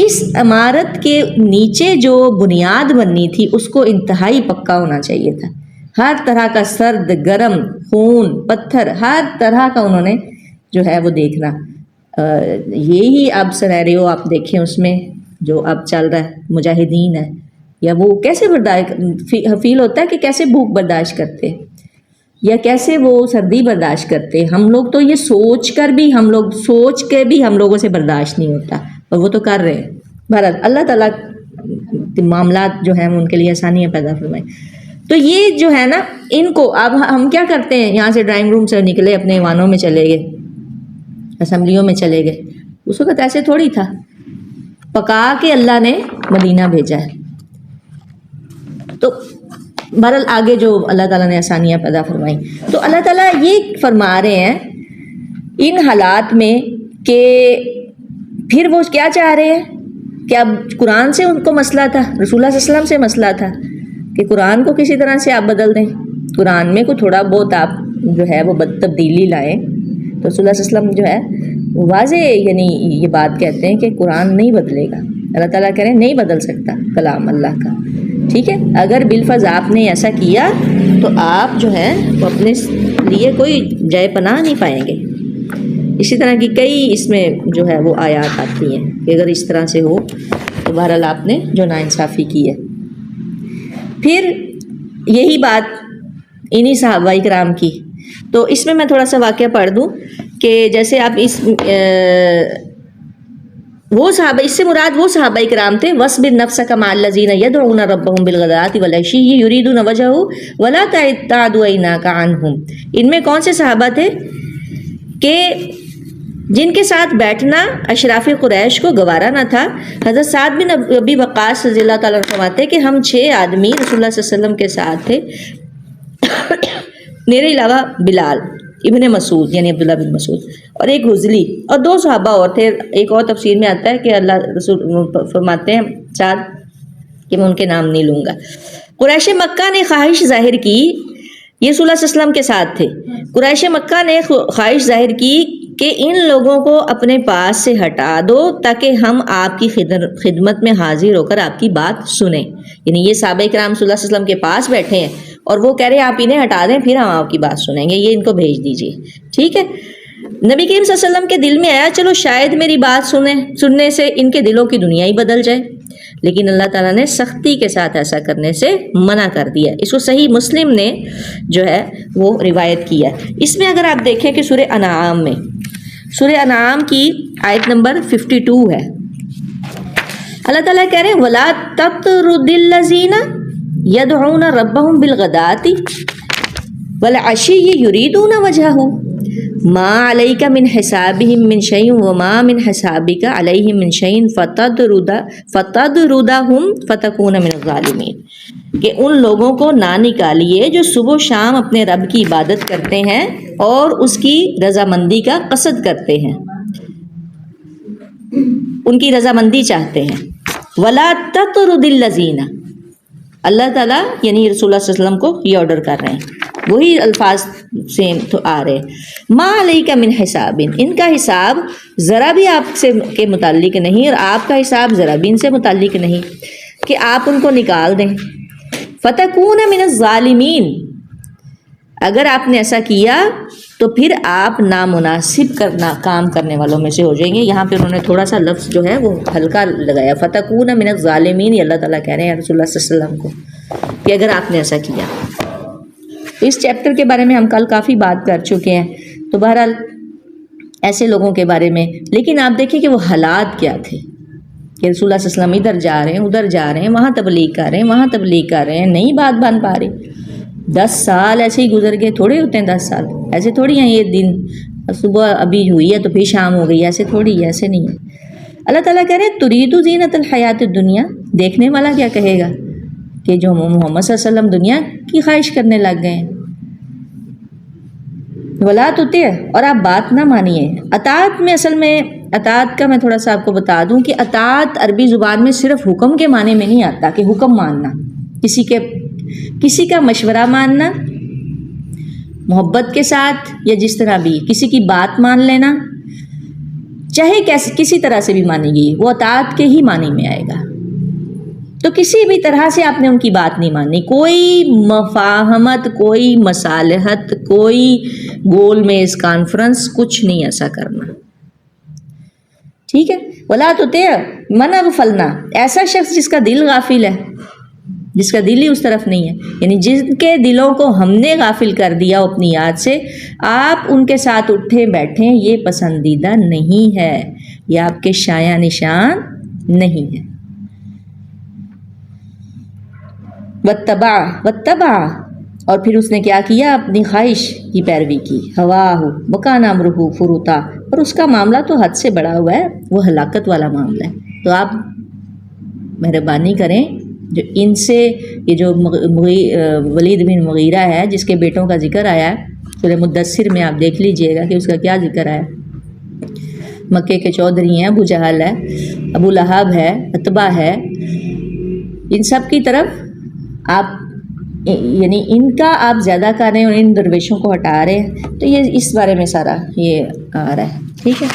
اس عمارت کے نیچے جو بنیاد بننی تھی اس کو انتہائی پکا ہونا چاہیے تھا. ہر طرح کا سرد گرم خون پتھر ہر طرح کا انہوں نے جو ہے وہ دیکھنا. یہی اب سینیریو آپ دیکھیں اس میں جو اب چل رہا ہے، مجاہدین ہے یا وہ کیسے فیل ہوتا ہے کہ کیسے بھوک برداشت کرتے یا کیسے وہ سردی برداشت کرتے. ہم لوگ تو یہ سوچ کے بھی ہم لوگوں سے برداشت نہیں ہوتا اور وہ تو کر رہے ہیں. بہرحال اللہ تعالیٰ معاملات جو ہیں ان کے لیے آسانیاں پیدا فرمائیں. تو یہ جو ہے نا ان کو اب ہم کیا کرتے ہیں، یہاں سے ڈرائنگ روم سے نکلے اپنے ایوانوں میں چلے گئے، اسمبلیوں میں چلے گئے. اس وقت ایسے تھوڑی تھا، پکا کے اللہ نے مدینہ بھیجا ہے. تو بہرحال آگے جو اللہ تعالیٰ نے آسانیاں پیدا فرمائیں، تو اللہ تعالیٰ یہ فرما رہے ہیں ان حالات میں کہ پھر وہ کیا چاہ رہے ہیں کہ اب قرآن سے ان کو مسئلہ تھا، رسول اللہ صلی اللہ علیہ وسلم سے مسئلہ تھا کہ قرآن کو کسی طرح سے آپ بدل دیں، قرآن میں کوئی تھوڑا بہت آپ جو ہے وہ تبدیلی لائیں. تو رسول اللہ صلی اللہ علیہ وسلم جو ہے واضح یعنی یہ بات کہتے ہیں کہ قرآن نہیں بدلے گا. اللہ تعالیٰ کہہ رہے ہیں نہیں بدل سکتا کلام اللہ کا. ٹھیک ہے، اگر بالفرض آپ نے ایسا کیا تو آپ جو ہے وہ اپنے لیے کوئی جائے پناہ نہیں پائیں گے. اسی طرح کی کئی اس میں جو ہے وہ آیات آتی ہیں کہ اگر اس طرح سے ہو تو بہرحال آپ نے جو ناانصافی کی ہے. پھر یہی بات انہی صحابہ کرام کی. تو اس میں تھوڑا سا واقعہ پڑھ دوں کہ جیسے آپ وہ صحابہ، اس سے مراد وہ صحابہ کرام تھے وَاصْبِرْ نَفْسَكَ مَعَ الَّذِينَ يَدْعُونَ رَبَّهُمْ بِالْغَدَاةِ وَالْعَشِيِّ يُرِيدُونَ وَجْهَهُ وَلَا تَعْدُ عَيْنَاكَ عَنْهُمْ. ان میں کون سے صحابہ تھے کہ جن کے ساتھ بیٹھنا اشراف قریش کو گوارا نہ تھا. حضرت سعد بن ابی وقاص رضی اللہ تعالیٰ عنہ فرماتے کہ ہم 6 آدمی رسول اللہ صلی اللہ علیہ وسلم کے ساتھ تھے، میرے علاوہ بلال ابن مسعود یعنی عبداللہ بن مسعود اور ایک حزلی اور 2 صحابہ اور تھے. ایک اور تفسیر میں آتا ہے کہ اللہ رسول فرماتے ہیں سعد کہ میں ان کے نام نہیں لوں گا. قریش مکہ نے خواہش ظاہر کی، یہ رسول اللہ صلی اللہ علیہ وسلم کے ساتھ تھے. قریش مکہ نے خواہش ظاہر کی کہ ان لوگوں کو اپنے پاس سے ہٹا دو تاکہ ہم آپ کی خدمت میں حاضر ہو کر آپ کی بات سنیں. یعنی یہ صحابہ کرام صلی اللہ علیہ وسلم کے پاس بیٹھے ہیں اور وہ کہہ رہے ہیں آپ انہیں ہٹا دیں پھر ہم آپ کی بات سنیں گے، یہ ان کو بھیج دیجیے. ٹھیک ہے، نبی کریم صلی اللہ علیہ وسلم کے دل میں آیا چلو شاید میری بات سننے سے ان کے دلوں کی دنیا ہی بدل جائے، لیکن اللہ تعالیٰ نے سختی کے ساتھ ایسا کرنے سے منع کر دیا. اس کو صحیح مسلم نے جو ہے وہ روایت کیا. اس میں اگر آپ دیکھیں کہ سورہ انعام میں، سورہ انعام کی آیت نمبر 52 ہے، اللہ تعالیٰ کہہ رہے ہیں وَلَا تَطْرُدِ الَّذِينَ يَدْعُونَ رَبَّهُمْ بِالْغَدَاةِ وَالْعَشِيِّ يُرِيدُونَ وَجْهَهُ مَا عَلَيْكَ مِنْ حِسَابِهِمْ مِنْ شَيْءٍ وَمَا مِنْ حِسَابِكَ عَلَيْهِمْ مِنْ شَيْءٍ فَتَطْرُدَهُمْ فَتَكُونَ مِنَ الظَّالِمِينَ. کہ ان لوگوں کو نہ نکالیے جو صبح و شام اپنے رب کی عبادت کرتے ہیں اور اس کی رضامندی کا قصد کرتے ہیں، ان کی رضامندی چاہتے ہیں. وَلَا تَطْرُدِ الَّذِينَ، اللہ تعالیٰ یعنی رسول اللہ صلی اللہ علیہ وسلم کو یہ آرڈر کر رہے ہیں، وہی الفاظ سیم تو آ رہے ہیں. ما علیک من حساب، ان کا حساب ذرا بھی آپ سے کے متعلق نہیں اور آپ کا حساب ذرا بھی ان سے متعلق نہیں کہ آپ ان کو نکال دیں. فتکون من الظالمین، اگر آپ نے ایسا کیا تو پھر آپ نامناسب کام کرنے والوں میں سے ہو جائیں گے. یہاں پہ انہوں نے تھوڑا سا لفظ جو ہے وہ ہلکا لگایا، فتکون من الظالمین. یہ اللہ تعالیٰ کہہ رہے ہیں رسول اللہ صلی اللہ علیہ وسلم کو کہ اگر آپ نے ایسا کیا. اس چیپٹر کے بارے میں ہم کل کافی بات کر چکے ہیں، تو بہرحال ایسے لوگوں کے بارے میں. لیکن آپ دیکھیں کہ وہ حالات کیا تھے کہ رسول اللہ صلی اللہ علیہ وسلم ادھر جا رہے ہیں ادھر جا رہے ہیں وہاں تبلیغ کر رہے ہیں وہاں تبلیغ کر رہے ہیں, نہیں بات بن پا رہی. 10 سال ایسے ہی گزر گئے, تھوڑے ہوتے ہیں 10 سال, ایسے تھوڑی ہیں یہ دن صبح ابھی ہوئی ہے تو پھر شام ہو گئی, ایسے تھوڑی ہے, ایسے نہیں ہے. اللہ تعالیٰ کہہ رہے ہیں ترید زینت الحیات الدنیا, دیکھنے والا کیا کہے گا کہ جو محمد صلی اللہ علیہ وسلم دنیا کی خواہش کرنے لگ گئے ہیں. ولا تطع, اور آپ بات نہ مانیے. اطاعت میں اصل میں اطاعت کا میں تھوڑا سا آپ کو بتا دوں کہ اطاعت عربی زبان میں صرف حکم کے معنی میں نہیں آتا کہ حکم ماننا, کسی کا مشورہ ماننا محبت کے ساتھ یا جس طرح بھی, کسی کی بات مان لینا چاہے کسی طرح سے بھی مانی گئی وہ اطاعت کے ہی معنی میں آئے گا. تو کسی بھی طرح سے آپ نے ان کی بات نہیں ماننی, کوئی مفاہمت, کوئی مصالحت, کوئی گول میز کانفرنس, کچھ نہیں ایسا کرنا, ٹھیک ہے. ولا تطع من اغفلنا, ایسا شخص جس کا دل غافل ہے, جس کا دل ہی اس طرف نہیں ہے, یعنی جن کے دلوں کو ہم نے غافل کر دیا اپنی یاد سے, آپ ان کے ساتھ اٹھے بیٹھیں, یہ پسندیدہ نہیں ہے, یہ آپ کے شایع نشان نہیں ہے. واتبع, اور پھر اس نے کیا کیا, اپنی خواہش کی پیروی کی. ہواہ وکان امرہ فرطا, اور اس کا معاملہ تو حد سے بڑا ہوا ہے, وہ ہلاکت والا معاملہ ہے. تو آپ مہربانی کریں, جو ان سے یہ جو ولید بن مغیرہ ہے جس کے بیٹوں کا ذکر آیا ہے سورہ مدثر میں, آپ دیکھ لیجئے گا کہ اس کا کیا ذکر آیا. مکے کے چودھری ہیں, ابو جہل ہے, ابو لہب ہے, عتبہ ہے, ان سب کی طرف آپ یعنی ان کا آپ زیادہ کر رہے ہیں اور ان درویشوں کو ہٹا رہے ہیں. تو یہ اس بارے میں سارا یہ آ رہا ہے, ٹھیک ہے.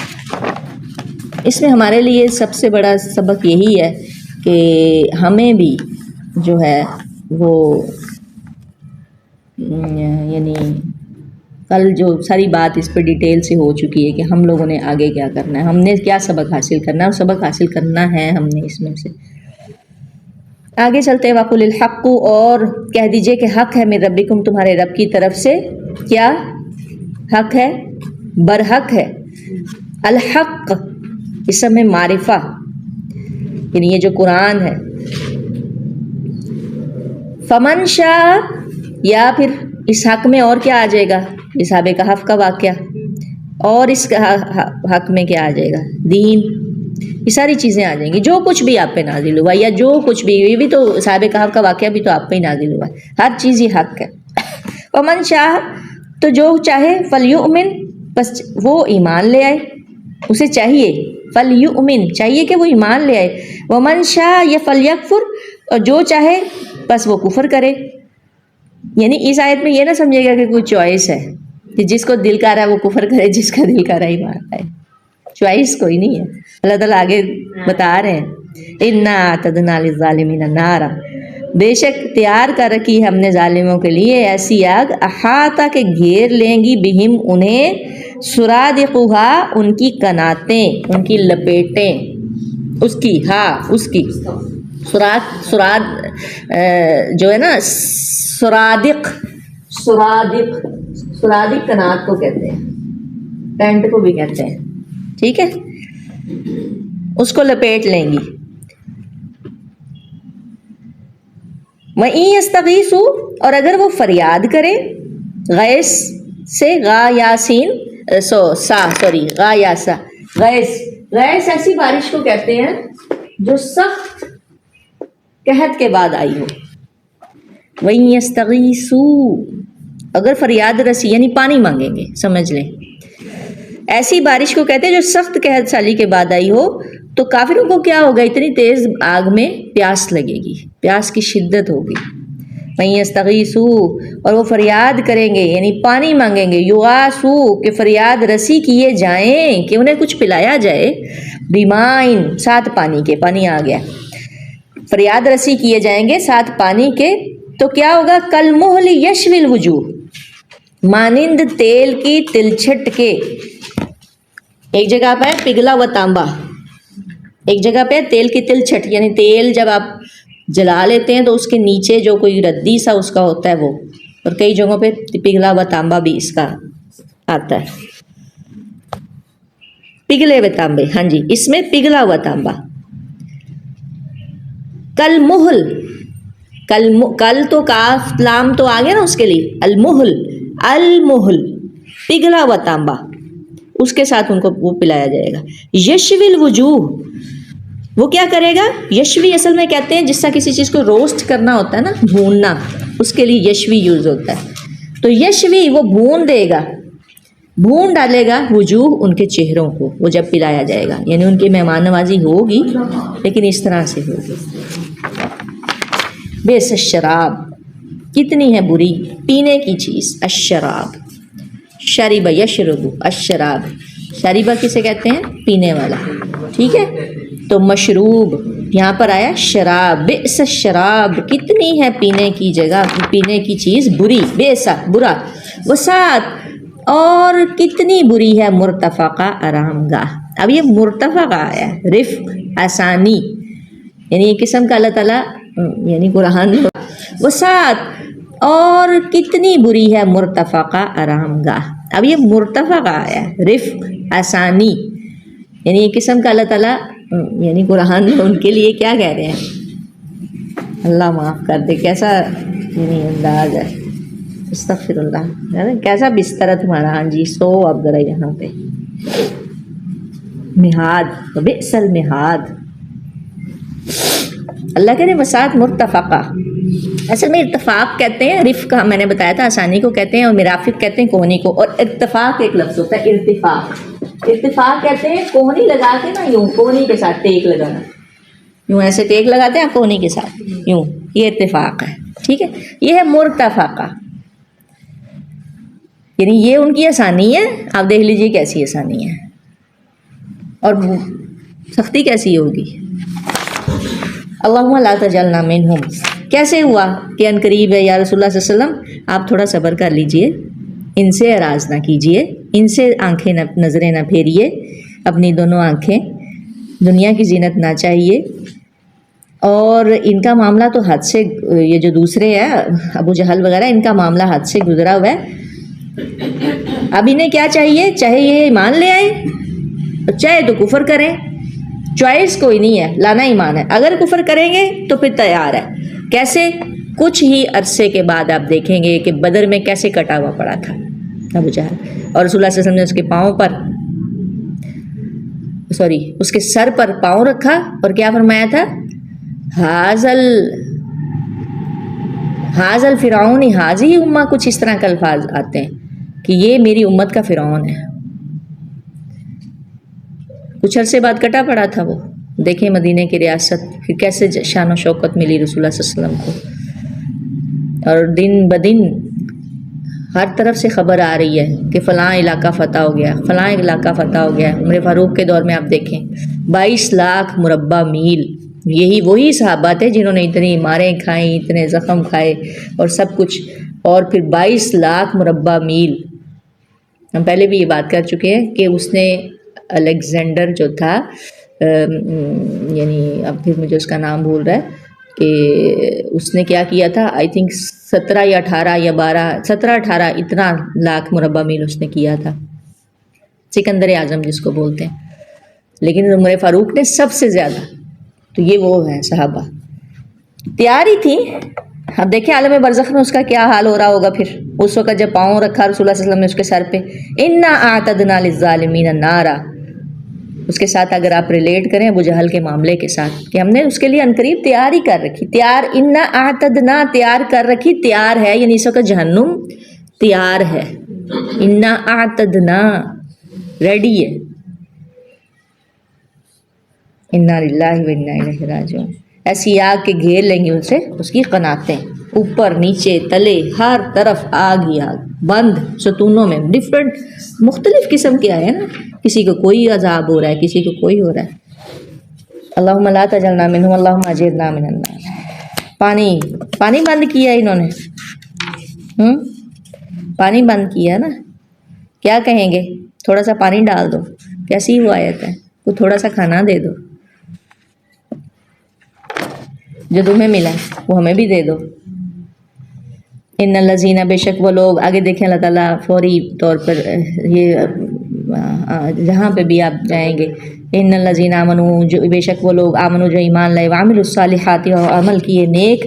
اس میں ہمارے لیے سب سے بڑا سبق یہی ہے کہ ہمیں بھی جو ہے وہ یعنی کل جو ساری بات اس پہ ڈیٹیل سے ہو چکی ہے کہ ہم لوگوں نے آگے کیا کرنا ہے, ہم نے کیا سبق حاصل کرنا ہے, اور سبق حاصل کرنا ہے ہم نے اس میں سے. آگے چلتے ہیں. وَقُلِ الْحَقُّ, اور کہہ دیجئے کہ حق ہے من ربکم, تمہارے رب کی طرف سے. کیا حق ہے؟ برحق ہے. الحق اسم میں معرفہ, یعنی یہ جو قرآن ہے. فمن شاء, یا پھر اس حق میں اور کیا آ جائے گا, اصحاب کہف کا واقعہ, اور اس حق میں کیا آ جائے گا, دین, یہ ساری چیزیں آ جائیں گی. جو کچھ بھی آپ پہ نازل ہوا یا جو کچھ بھی, یہ بھی تو صاحب کہف کا واقعہ بھی تو آپ پہ ہی نازل ہوا ہے, ہر چیز یہ حق ہے. ومن شاء, تو جو چاہے, فلیؤمن, بس وہ ایمان لے آئے, اسے چاہیے, فلیؤمن چاہیے کہ وہ ایمان لے آئے. ومن شاء یا فلیکفر, اور جو چاہے بس وہ کفر کرے. یعنی اس آیت میں یہ نہ سمجھے گا کہ کوئی چوائس ہے کہ جس کو دل کر رہا ہے وہ کفر کرے, جس کا دل کر رہا ہے ایمان لائے. چوائس کوئی نہیں ہے. اللہ تعالیٰ آگے بتا رہے ہیں اِنَّا اعْتَدْنَا لِلظَّالِمِينَ نَارًا, بے شک تیار کر رکھی ہم نے ظالموں کے لیے ایسی آگ, احاطہ کے گھیر لیں گی, بہم انہیں, سرادقها ان کی کناتیں, ان کی لپیٹیں, اس کی, ہاں اس کی, سراد جو ہے نا, سرادق کنات کو کہتے ہیں, پینٹ کو بھی کہتے ہیں, ٹھیک ہے, اس کو لپیٹ لیں گی. وَإِن يَسْتَغِيثُوا, اور اگر وہ فریاد کرے, غیث سے, غا یاسین غا یاسا, غیث ایسی بارش کو کہتے ہیں جو سخت قحط کے بعد آئی ہو. وَإِن يَسْتَغِيثُوا, اگر فریاد رسی یعنی پانی مانگیں گے, سمجھ لیں, ایسی بارش کو کہتے ہیں جو سخت قحط سالی کے بعد آئی ہو. تو کافروں کو کیا ہوگا, اتنی تیز آگ میں پیاس لگے گی, پیاس کی شدت ہوگی. وَإِن يَسْتَغِيثُوا, اور وہ فریاد کریں گے یعنی پانی مانگیں گے, یُغَاثُوا, کہ فریاد رسی کیے جائیں, کہ انہیں کچھ پلایا جائے, بِمَاءٍ, ساتھ پانی کے, پانی آ گیا, فریاد رسی کیے جائیں گے ساتھ پانی کے. تو کیا ہوگا, کَالْمُهْلِ يَشْوِي الْوُجُوهَ, مانند تیل کی تلچھٹ کے. ایک جگہ پہ پگھلا ہوا تانبا, ایک جگہ پہ تیل کی تلچھٹ, یعنی تیل جب آپ جلا لیتے ہیں تو اس کے نیچے جو کوئی ردی سا اس کا ہوتا ہے وہ, اور کئی جگہوں پہ پگھلا ہوا تانبا بھی اس کا آتا ہے, پگھلے ہوئے تانبے, ہاں جی, اس میں پگھلا ہوا تانبا. کل کل تو کاف لام تو آ گیا نا اس کے لیے، المہل پگھلا ہوا تانبا، اس کے ساتھ ان کو وہ پلایا جائے گا. یشوی الوجوہ، وہ کیا کرے گا؟ یشوی اصل میں کہتے ہیں جس طرح کسی چیز کو روسٹ کرنا ہوتا ہے نا، بھوننا، اس کے لیے یشوی یوز ہوتا ہے. تو یشوی وہ بھون دے گا، بھون ڈالے گا وجوہ ان کے چہروں کو، وہ جب پلایا جائے گا، یعنی ان کی مہمان نوازی ہوگی لیکن اس طرح سے ہوگی. بیس الشراب، کتنی ہے بری پینے کی چیز. الشراب، شرب یشرب، الشراب، شریبہ کسے کہتے ہیں؟ پینے والا. ٹھیک ہے، تو مشروب یہاں پر آیا شراب. بئس الشراب، کتنی ہے پینے کی جگہ، پینے کی چیز بری، بئس برا. وسعت، اور کتنی بری ہے مرتفقہ آرام گاہ. اب یہ مرتفقہ آیا، رفق، آسانی، یعنی یہ قسم کا اللہ تعالیٰ یعنی قرآن میں. وسعت، اور کتنی بری ہے مرتفقہ آرام گاہ. اب یہ مرتفقہ آیا، رفق، آسانی، یعنی یہ قسم کا اللہ تعالیٰ یعنی قرآن میں ان کے لیے کیا کہہ رہے ہیں؟ اللہ معاف کر دے، کیسا یعنی انداز ہے. استغفر اللہ، کیسا بستر ہے تمہارا. ہاں جی، سو اب ذرا یہاں پہ. مہاد، بئس المہاد. اللہ کہہ رہے وسعت مرتفقہ. اصل میں ارتفاق کہتے ہیں رفق، میں نے بتایا تھا آسانی کو کہتے ہیں، اور مرافق کہتے ہیں کوہنی کو. اور ارتفاق ایک لفظ ہوتا ہے، ارتفاق کہتے ہیں کوہنی لگا کے نا، یوں کوہنی کے ساتھ ٹیک لگانا، یوں ایسے ٹیک لگاتے ہیں کوہنی کے ساتھ یوں، یہ ارتفاق ہے. ٹھیک ہے، یہ ہے مرتفقہ، یعنی یہ ان کی آسانی ہے. آپ دیکھ لیجیے کیسی آسانی ہے اور سختی کیسی ہوگی. اللہم لا تجعلنا منہم. کیسے ہوا کہ ان قریب ہے یا رسول اللہ صلی اللہ علیہ وسلم، آپ تھوڑا صبر کر لیجئے، ان سے اراض نہ کیجئے، ان سے آنکھیں نظریں نہ پھیریے، اپنی دونوں آنکھیں، دنیا کی زینت نہ چاہیے. اور ان کا معاملہ تو حد سے، یہ جو دوسرے ہیں ابو جہل وغیرہ، ان کا معاملہ حد سے گزرا ہوا ہے. اب انہیں کیا چاہیے؟ چاہے یہ ایمان لے آئیں، چاہے تو کفر کریں، چوائس کوئی نہیں ہے، لانا ایمان ہے. اگر کفر کریں گے تو پھر تیار ہے. کیسے؟ کچھ ہی عرصے کے بعد آپ دیکھیں گے کہ بدر میں کیسے کٹا ہوا پڑا تھا ابو جہل، اور رسول اللہ صلی اللہ علیہ وسلم نے اس کے پاؤں پر، اس کے سر پر پاؤں رکھا اور کیا فرمایا تھا؟ حاضل فرعون حاضی امہ، کچھ اس طرح کے الفاظ آتے ہیں کہ یہ میری امت کا فرعون ہے. کچھ عرصے بعد کٹا پڑا تھا وہ. دیکھیں مدینہ کی ریاست پھر کیسے شان و شوکت ملی رسول اللہ صلی اللہ علیہ وسلم کو، اور دن بدن ہر طرف سے خبر آ رہی ہے کہ فلاں علاقہ فتح ہو گیا، فلاں علاقہ فتح ہو گیا. عمر فاروق کے دور میں آپ دیکھیں 22 لاکھ مربع میل، یہی وہی صحابہ تھے جنہوں نے اتنی ماریں کھائیں، اتنے زخم کھائے اور سب کچھ، اور پھر 22 لاکھ مربع میل. ہم پہلے بھی یہ بات کر چکے ہیں کہ اس نے الیگزینڈر جو تھا، یعنی اب پھر مجھے اس کا نام بھول رہا ہے، کہ اس نے کیا کیا تھا، آئی تھنک 17 یا 18 یا 17-18 اتنا لاکھ مربع میل اس نے کیا تھا، سکندر اعظم جس کو بولتے ہیں. لیکن عمر فاروق نے سب سے زیادہ. تو یہ وہ ہیں صحابہ، تیار ہی تھی. اب دیکھیں عالم برزخ میں اس کا کیا حال ہو رہا ہوگا پھر اس وقت جب پاؤں رکھا رسول اللہ صلی اللہ علیہ وسلم نے اس کے سر پہ. انا اعتدنا للظالمین نارا، اس کے ساتھ اگر آپ ریلیٹ کریں ابو جہل کے معاملے کے ساتھ، کہ ہم نے اس کے لیے عنقریب تیار ہی کر رکھی، تیار، انا اعتدنا تیار کر رکھی، تیار ہے، یعنی اس وقت جہنم تیار ہے. انا اعتدنا ریڈی ہے. انا للہ و انا الیہ راجعون. ایسی آگ کے گھیر لیں گے ان سے اس کی قناتیں، اوپر نیچے تلے ہر طرف آگ ہی آگ، بند ستونوں میں، ڈفرینٹ مختلف قسم کے آئے نا، کسی کو کوئی عذاب ہو رہا ہے، کسی کو کوئی ہو رہا ہے. اللہم لا تجعلنا منہم، اللہم اجرنا من النار. پانی بند کیا انہوں نے، پانی بند کیا نا. کیا کہیں گے؟ تھوڑا سا پانی ڈال دو. کیسی وہ آیت ہے؟ کوئی تھوڑا سا کھانا دے دو، جو تمہیں ملا وہ ہمیں بھی دے دو. ان الذین، بے شک وہ لوگ، آگے دیکھیں اللہ تعالیٰ فوری طور پر یہ جہاں پہ بھی آپ جائیں گے، ان الذین آمنوا، جو بے شک وہ لوگ آمنوا جو ایمان لائے، وعملوا الصالحات اور عمل کیے نیک،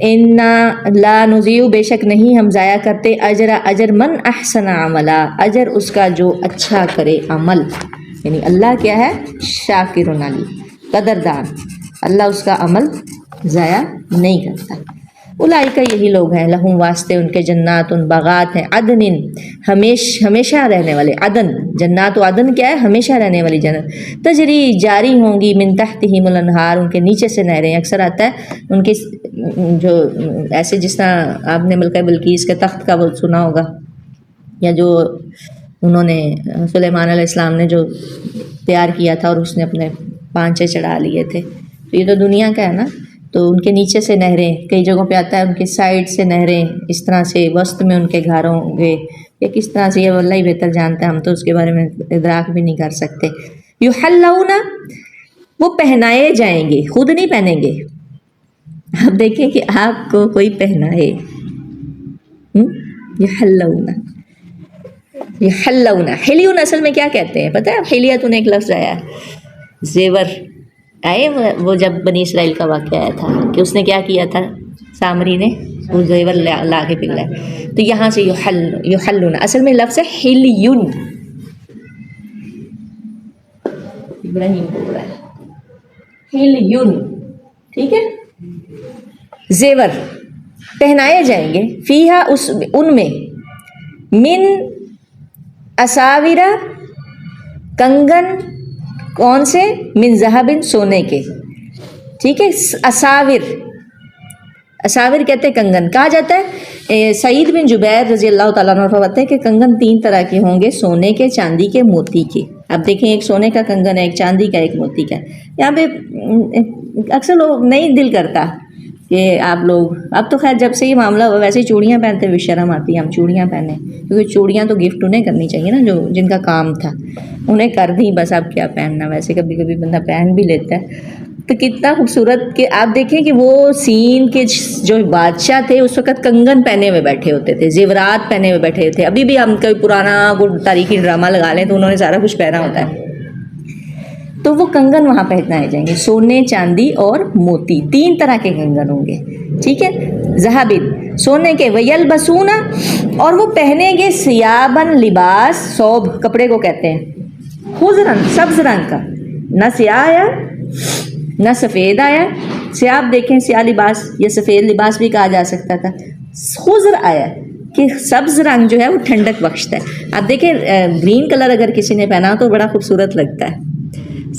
انا لا نضیع بے شک نہیں ہم ضائع کرتے اجر من احسن عملا، اجر اس کا جو اچھا کرے عمل، یعنی اللہ کیا ہے، شاکر علی، قدردان، اللہ اس کا عمل ضائع نہیں کرتا۔ اولئک یہی لوگ ہیں، لہم واسطے ان کے جنات، ان باغات ہیں، عدن ہمیشہ رہنے والے، عدن جنات و عدن کیا ہے، ہمیشہ رہنے والی جنت، تجری جاری ہوں گی، من تحتہم الانہار ان کے نیچے سے نہریں، اکثر آتا ہے ان کے جو ایسے، جس طرح آپ نے ملکہ بلقیس کے تخت کا وہ سنا ہوگا، یا جو انہوں نے سلیمان علیہ السلام نے جو تیار کیا تھا اور اس نے اپنے پانچے چڑھا لیے تھے، تو یہ تو دنیا کا ہے نا، تو ان کے نیچے سے نہریں، کئی جگہوں پہ آتا ہے ان کے سائڈ سے نہریں، اس طرح سے وسط میں ان کے گھر ہوں گے، یا کس طرح سے، یہ اللہ ہی بہتر جانتا ہے، ہم تو اس کے بارے میں ادراک بھی نہیں کر سکتے۔ یحلون وہ پہنائے جائیں گے، خود نہیں پہنیں گے، آپ دیکھیں کہ آپ کو کوئی پہنائے، یحلون یحلون، حلیون اصل میں کیا کہتے ہیں پتہ ہے، حلیتن ایک لفظ آیا زیور، آئے وہ جب بنی اسرائیل کا واقعہ آیا تھا کہ اس نے کیا کیا تھا، سامری نے وہ زیور لا کے پگھلایا، تو یہاں سے یحلون اصل میں لفظ ہے حلیون، ابراہیم بول رہا ہے حلیون، ٹھیک ہے، زیور پہنائے جائیں گے، فیہا ان میں، من اساورا کنگن، کون سے، من ذہب سونے کے، ٹھیک ہے، اساور کہتے ہیں کنگن، کہا جاتا ہے سعید بن جبیر رضی اللہ تعالیٰ عنہ فرماتے ہیں کہ کنگن 3 طرح کے ہوں گے، سونے کے، چاندی کے، موتی کے، اب دیکھیں ایک سونے کا کنگن ہے، ایک چاندی کا، ایک موتی کا، یہاں پہ اکثر لوگ نہیں دل کرتا کہ آپ لوگ، اب تو خیر جب سے یہ معاملہ ہوا ویسے ہی چوڑیاں پہنتے ہوئے شرم آتی ہے، ہم چوڑیاں پہنیں، کیونکہ چوڑیاں تو گفٹ انہیں کرنی چاہیے نا، جو جن کا کام تھا انہیں کر دی، بس اب کیا پہننا، ویسے کبھی کبھی بندہ پہن بھی لیتا ہے، تو کتنا خوبصورت کہ آپ دیکھیں کہ وہ سین کے جو بادشاہ تھے اس وقت کنگن پہنے ہوئے بیٹھے ہوتے تھے، زیورات پہنے ہوئے بیٹھے ہوتے تھے، ابھی بھی ہم کوئی پرانا تاریخی ڈرامہ لگا لیں تو انہوں نے سارا کچھ پہنا ہوتا ہے، تو وہ کنگن وہاں پہنائے جائیں گے، سونے، چاندی اور موتی، 3 طرح کے کنگن ہوں گے، ٹھیک ہے، ذہبن سونے کے، ویلبسون اور وہ پہنیں گے، ثیابن لباس، ثوب کپڑے کو کہتے ہیں، خضرن سبز رنگ کا، نہ سیاہ آیا نہ سفید آیا، سیاہ دیکھیں سیاہ لباس یا سفید لباس بھی کہا جا سکتا تھا، خضر آیا کہ سبز رنگ جو ہے وہ ٹھنڈک بخشتا ہے، آپ دیکھیں گرین کلر اگر کسی نے پہنا تو بڑا خوبصورت لگتا ہے،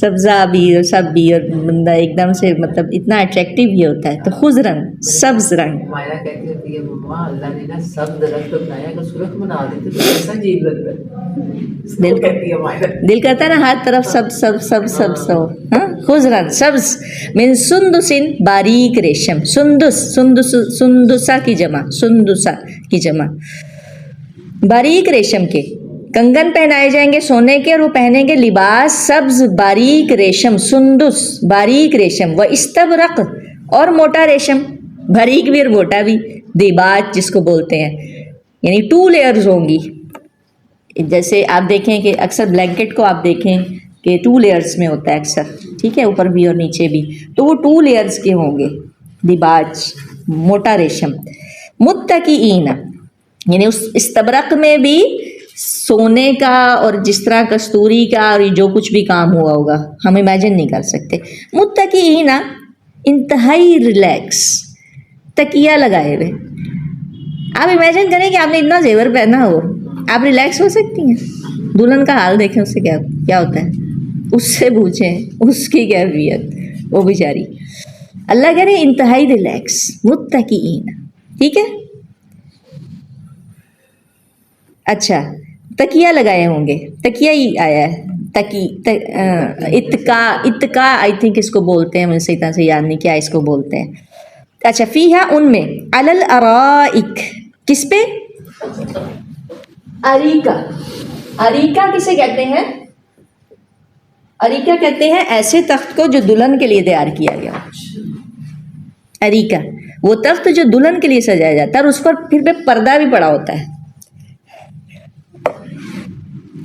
سبزہ بھی اور سب بھی، اور بندہ ایک دم سے مطلب اتنا اٹریکٹیو یہ ہوتا ہے، تو خضرن سبز رنگ، مائرہ کہتی ہوتی ہے مما اللہ نے نا سبز رنگ تو بنایا کہ سرخ بنا دیتے تو کیسا عجیب لگتا ہے، کہتی ہے مائرہ، دل کرتا ہے نا ہر طرف سب سب سب سب سب، ہاں خضرن سبز، من سندس باریک ریشم، سندسا کی جمع، سندسا کی جمع، باریک ریشم کے کنگن پہنائے جائیں گے سونے کے، اور وہ پہنیں گے لباس سبز باریک ریشم، سندس باریک ریشم، و استبرق اور موٹا ریشم، باریک بھی اور موٹا بھی، دیباج جس کو بولتے ہیں، یعنی 2 لیئرز ہوں گی، جیسے آپ دیکھیں کہ اکثر بلینکٹ کو آپ دیکھیں کہ 2 لیئرز میں ہوتا ہے اکثر، ٹھیک ہے، اوپر بھی اور نیچے بھی، تو وہ 2 لیئرز کے ہوں گے، دیباج موٹا ریشم، متکئین یعنی اس استبرق میں بھی سونے کا اور جس طرح کستوری کا اور جو کچھ بھی کام ہوا ہوگا ہم امیجن نہیں کر سکتے، متکئین انتہائی ریلیکس، تکیہ لگائے ہوئے، آپ امیجن کریں کہ آپ نے اتنا زیور پہنا ہو، آپ ریلیکس ہو سکتی ہیں؟ دلہن کا حال دیکھیں، اس سے کیا ہوتا ہے، اس سے پوچھیں اس کی کیفیت، وہ بیچاری، اللہ کہہ رہے ہیں انتہائی ریلیکس، متکئین، ٹھیک ہے، اچھا تکیہ لگائے ہوں گے، تکیہ ہی آیا ہے، اتکا آئی تھنک اس کو بولتے ہیں، مجھے صحیح طرح سے یاد نہیں کیا اس کو بولتے ہیں، اچھا، فیہا ان میں، علی الارائک کس پہ، اریکہ، اریکہ کسے کہتے ہیں، اریکہ کہتے ہیں ایسے تخت کو جو دلہن کے لیے تیار کیا گیا، اریکہ وہ تخت جو دلہن کے لیے سجایا جاتا ہے اور اس پر پھر پردہ بھی پڑا ہوتا ہے،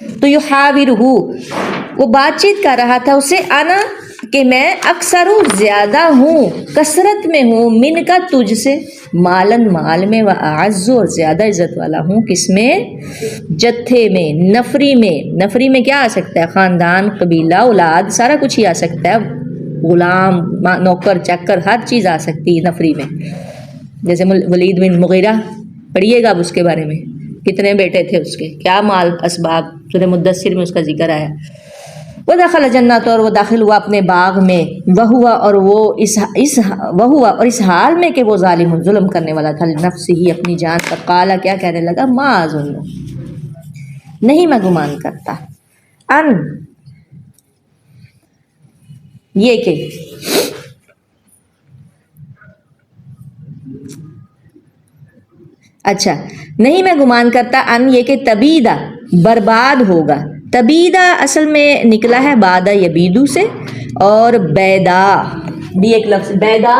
تو یحاورہ وہ بات چیت کر رہا تھا اسے، انا کہ میں اکثر زیادہ ہوں، کثرت میں ہوں، من کا تجھ سے، مالن مال میں، و اعز اور زیادہ عزت والا ہوں، کس میں؟ جتھے میں، نفری میں۔ نفری میں کیا آ سکتا ہے؟ خاندان، قبیلہ، اولاد، سارا کچھ ہی آ سکتا ہے، غلام، نوکر چاکر، ہر چیز آ سکتی ہے نفری میں۔ جیسے ولید بن مغیرہ، پڑھیے گا اب اس کے بارے میں، کتنے بیٹے تھے اس کے، کیا مال اسباب، سورہ مدثر میں اس کا ذکر آیا۔ وہ دخل جنت اور وہ داخل ہوا اپنے باغ میں، وہوا اور وہ اس حال میں کہ وہ ظالم ظلم کرنے والا تھا، نفس ہی اپنی جان پر، قالا کیا کہنے لگا، ما اظن نہیں میں گمان کرتا، ان یہ کہ اچھا نہیں میں گمان کرتا، ان یہ کہ تبیدہ برباد ہوگا، تبیدہ اصل میں نکلا ہے بعد یبیدو سے، اور بیدا بھی ایک لفظ، بیدا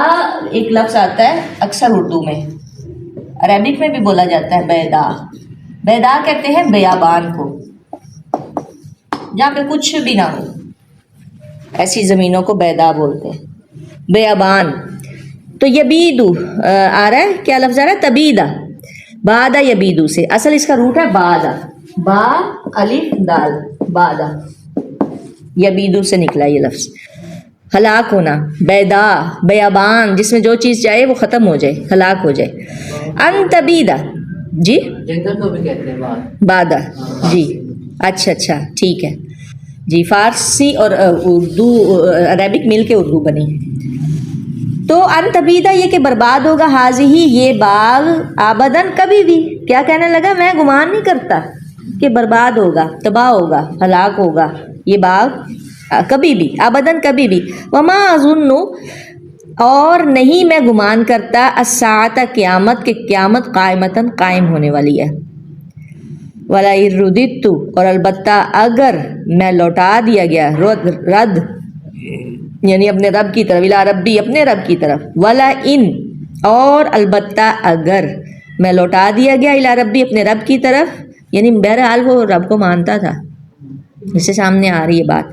ایک لفظ آتا ہے اکثر اردو میں، عربک میں بھی بولا جاتا ہے بیدا۔ بیدا کہتے ہیں بیابان کو، جہاں پہ کچھ بھی نہ ہو، ایسی زمینوں کو بیدا بولتے ہیں، بیابان۔ تو یبیدو آ رہا ہے، کیا لفظ آ رہا ہے؟ تبیدہ، بعد یبیدو سے، اصل اس کا روٹ ہے بعدہ، با الف دال، بعدہ، یبیدو سے نکلا یہ لفظ، ہلاک ہونا، بیدا بیابان، جس میں جو چیز جائے وہ ختم ہو جائے، ہلاک ہو جائے۔ ان تبیدہ، جی جنگل کو بھی کہتے ہیں بعد، بعدہ، جی اچھا اچھا ٹھیک ہے جی، فارسی اور اردو عربک مل کے اردو بنی۔ تو ان تبیدہ یہ کہ برباد ہوگا، حاضی یہ باغ، آبدن کبھی بھی، کیا کہنے لگا، میں گمان نہیں کرتا کہ برباد ہوگا، تباہ ہوگا، ہلاک ہوگا یہ باغ کبھی بھی، آبدن کبھی بھی، وما اظن اور نہیں میں گمان کرتا، الساعۃ قیامت کہ قیامت، قائمتاً قائم ہونے والی ہے، ولا رددت اور البتہ اگر میں لوٹا دیا گیا، رد یعنی اپنے رب کی طرف، الی ربی اپنے رب کی طرف، ولا ان اور البتہ اگر میں لوٹا دیا گیا، الی ربی اپنے رب کی طرف، یعنی بہرحال وہ رب کو مانتا تھا، اس سے سامنے آ رہی ہے بات،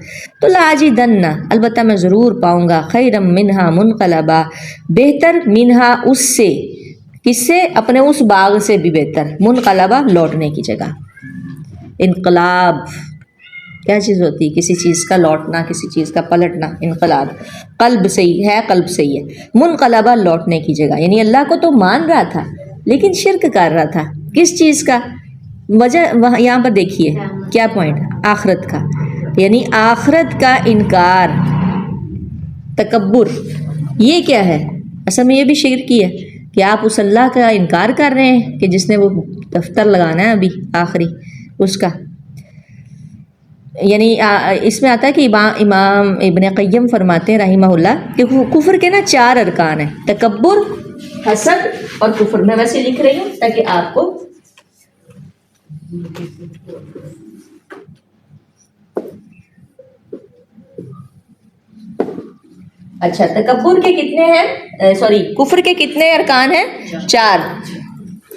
تو لاجدن البتہ میں ضرور پاؤں گا، خیرم منہا منقلبا بہتر، منہا اس سے، کس سے؟ اپنے اس باغ سے بھی بہتر، منقلبا لوٹنے کی جگہ۔ انقلاب کیا چیز ہوتی ہے؟ کسی چیز کا لوٹنا، کسی چیز کا پلٹنا، انقلاب، قلب صحیح ہے، قلب صحیح ہے، منقلبہ لوٹنے کی جگہ، یعنی اللہ کو تو مان رہا تھا لیکن شرک کر رہا تھا، کس چیز کا؟ وجہ وہاں یہاں پر دیکھیے کیا پوائنٹ، آخرت کا، یعنی آخرت کا انکار، تکبر، یہ کیا ہے؟ اصل میں یہ بھی شرک کی ہے کہ آپ اس اللہ کا انکار کر رہے ہیں کہ جس نے وہ دفتر لگانا ہے ابھی آخری اس کا، یعنی اس میں آتا ہے کہ امام ابن قیم فرماتے ہیں رحمہ اللہ کہ کفر کے نا 4 ارکان ہیں، تکبر، حسد اور کفر۔ میں ویسے لکھ رہی ہوں تاکہ آپ کو اچھا، تکبر کے کتنے ہیں، سوری کفر کے کتنے ارکان ہیں؟ 4،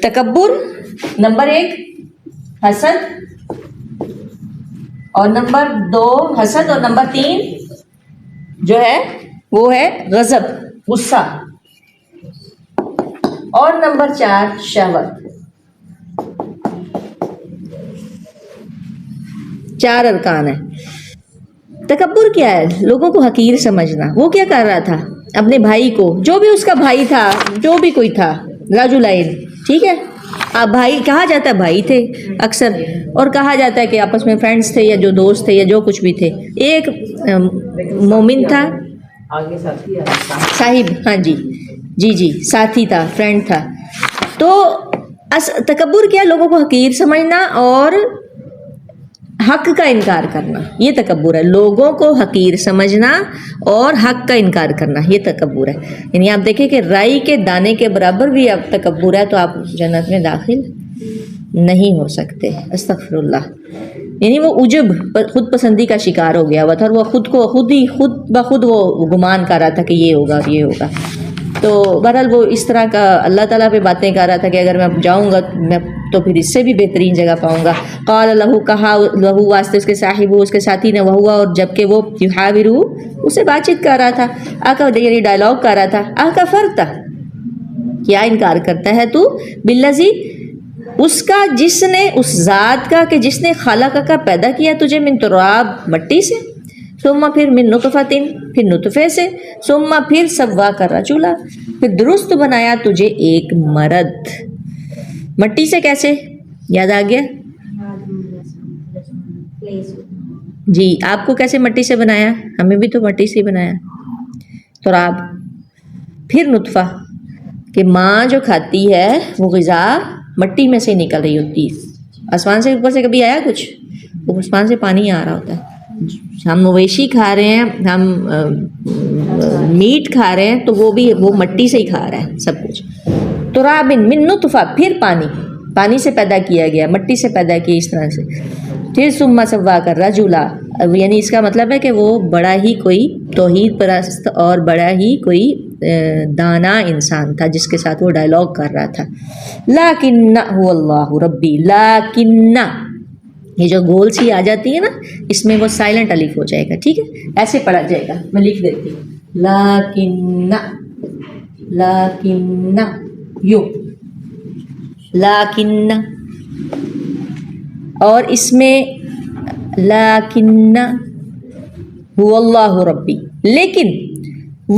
تکبر نمبر 1، حسد اور نمبر 2 حسد، اور نمبر 3 جو ہے وہ ہے غضب، غصہ، اور نمبر 4 شہوت۔ 4 ارکان ہیں۔ تکبر کیا ہے؟ لوگوں کو حقیر سمجھنا۔ وہ کیا کر رہا تھا؟ اپنے بھائی کو، جو بھی اس کا بھائی تھا، جو بھی کوئی تھا، رجلین، ٹھیک ہے، آپ بھائی کہا جاتا ہے، بھائی تھے اکثر، اور کہا جاتا ہے کہ آپس میں فرینڈز تھے یا جو دوست تھے یا جو کچھ بھی تھے، ایک مومن تھا، آگے ساتھی ہے، صاحب، ہاں جی جی جی، ساتھی تھا، فرینڈ تھا۔ تو تکبر کیا؟ لوگوں کو حقیر سمجھنا اور حق کا انکار کرنا، یہ تکبر ہے، لوگوں کو حقیر سمجھنا اور حق کا انکار کرنا، یہ تکبر ہے۔ یعنی آپ دیکھیں کہ رائی کے دانے کے برابر بھی آپ تکبر ہے تو آپ جنت میں داخل نہیں ہو سکتے، استغفر اللہ۔ یعنی وہ عجب، خود پسندی کا شکار ہو گیا ہوا تھا، اور وہ خود بخود وہ گمان کر رہا تھا کہ یہ ہوگا اور یہ ہوگا۔ تو بہرحال وہ اس طرح کا اللہ تعالیٰ پہ باتیں کر رہا تھا کہ اگر میں اب جاؤں گا میں تو پھر اس سے بھی بہترین جگہ پاؤں گا. قال لہو کہا لہو واسطے اس کے صاحب اس کے ساتھی نے وہ ہوا اور جب کہ وہ یحاورو اسے بات چیت کر رہا تھا آقا یعنی ڈائلاگ کر رہا تھا آقا فرتا کیا انکار کرتا ہے تو بالذی اس کا جس نے اس ذات کا کہ جس نے خلق کا پیدا کیا تجھے من تراب مٹی سے ثم پھر من نطفتن پھر نطفے سے ثم پھر سوا کر رجلا پھر درست بنایا تجھے ایک مرد. مٹی سے کیسے یاد آ گیا جی آپ کو کیسے مٹی سے بنایا ہمیں بھی تو مٹی سے ہی بنایا تراب پھر نطفہ کہ ماں جو کھاتی ہے وہ غذا مٹی میں سے نکل رہی ہوتی ہے آسمان سے اوپر سے کبھی آیا کچھ وہ آسمان سے پانی آ رہا ہوتا ہے. ہم مویشی کھا رہے ہیں ہم میٹ کھا رہے ہیں تو وہ بھی وہ مٹی سے ہی کھا رہا ہے سب کچھ. تراب من نطفہ پھر پانی سے پیدا کیا گیا مٹی سے پیدا کیا اس طرح سے. پھر ثم سوا کر رجلا یعنی اس کا مطلب ہے کہ وہ بڑا ہی کوئی توحید پرست اور بڑا ہی کوئی دانا انسان تھا جس کے ساتھ وہ ڈائلاگ کر رہا تھا. لیکن هو اللہ ربی لیکن یہ جو گول سی آ جاتی ہے نا اس میں وہ سائلنٹ الف ہو جائے گا ٹھیک ہے ایسے پڑھا جائے گا میں لکھ دیتی ہوں لیکن یو لیکن اور اس میں لیکن هو اللہ ربی لیکن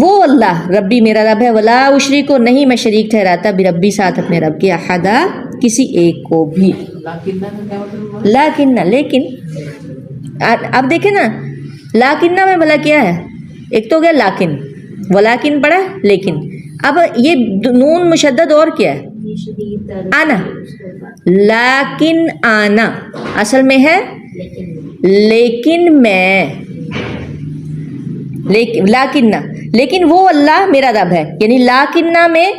وہ اللہ ربی میرا رب ہے ولا اشریک کو نہیں میں شریک ٹھہراتا بربی ساتھ اپنے رب کے احدا کسی ایک کو بھی. لیکن اب دیکھیں نا لیکن میں بلا کیا ہے ایک تو گیا لیکن ولیکن پڑھا لیکن اب یہ نون مشدد اور کیا ہے آنا لیکن آنا اصل میں ہے لیکن میں لیکن وہ اللہ میرا رب ہے یعنی لیکنہ میں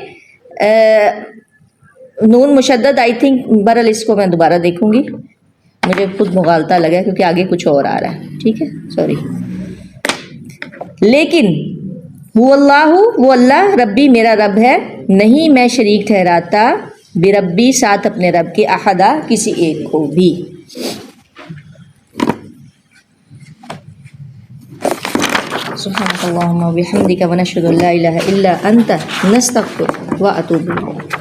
نون مشدد آئی تھنک برل اس کو میں دوبارہ دیکھوں گی مجھے خود مغالطہ لگا کیونکہ آگے کچھ اور آ رہا ہے ٹھیک ہے سوری. لیکن وہ اللہ ربی میرا رب ہے نہیں میں شریک ٹھہراتا بربی ساتھ اپنے رب کے احدا کسی ایک کو بھی. سبحانک اللہم و بحمدک ونشہد ان لا الہ الا انت نستغفرک و اتوب الیک.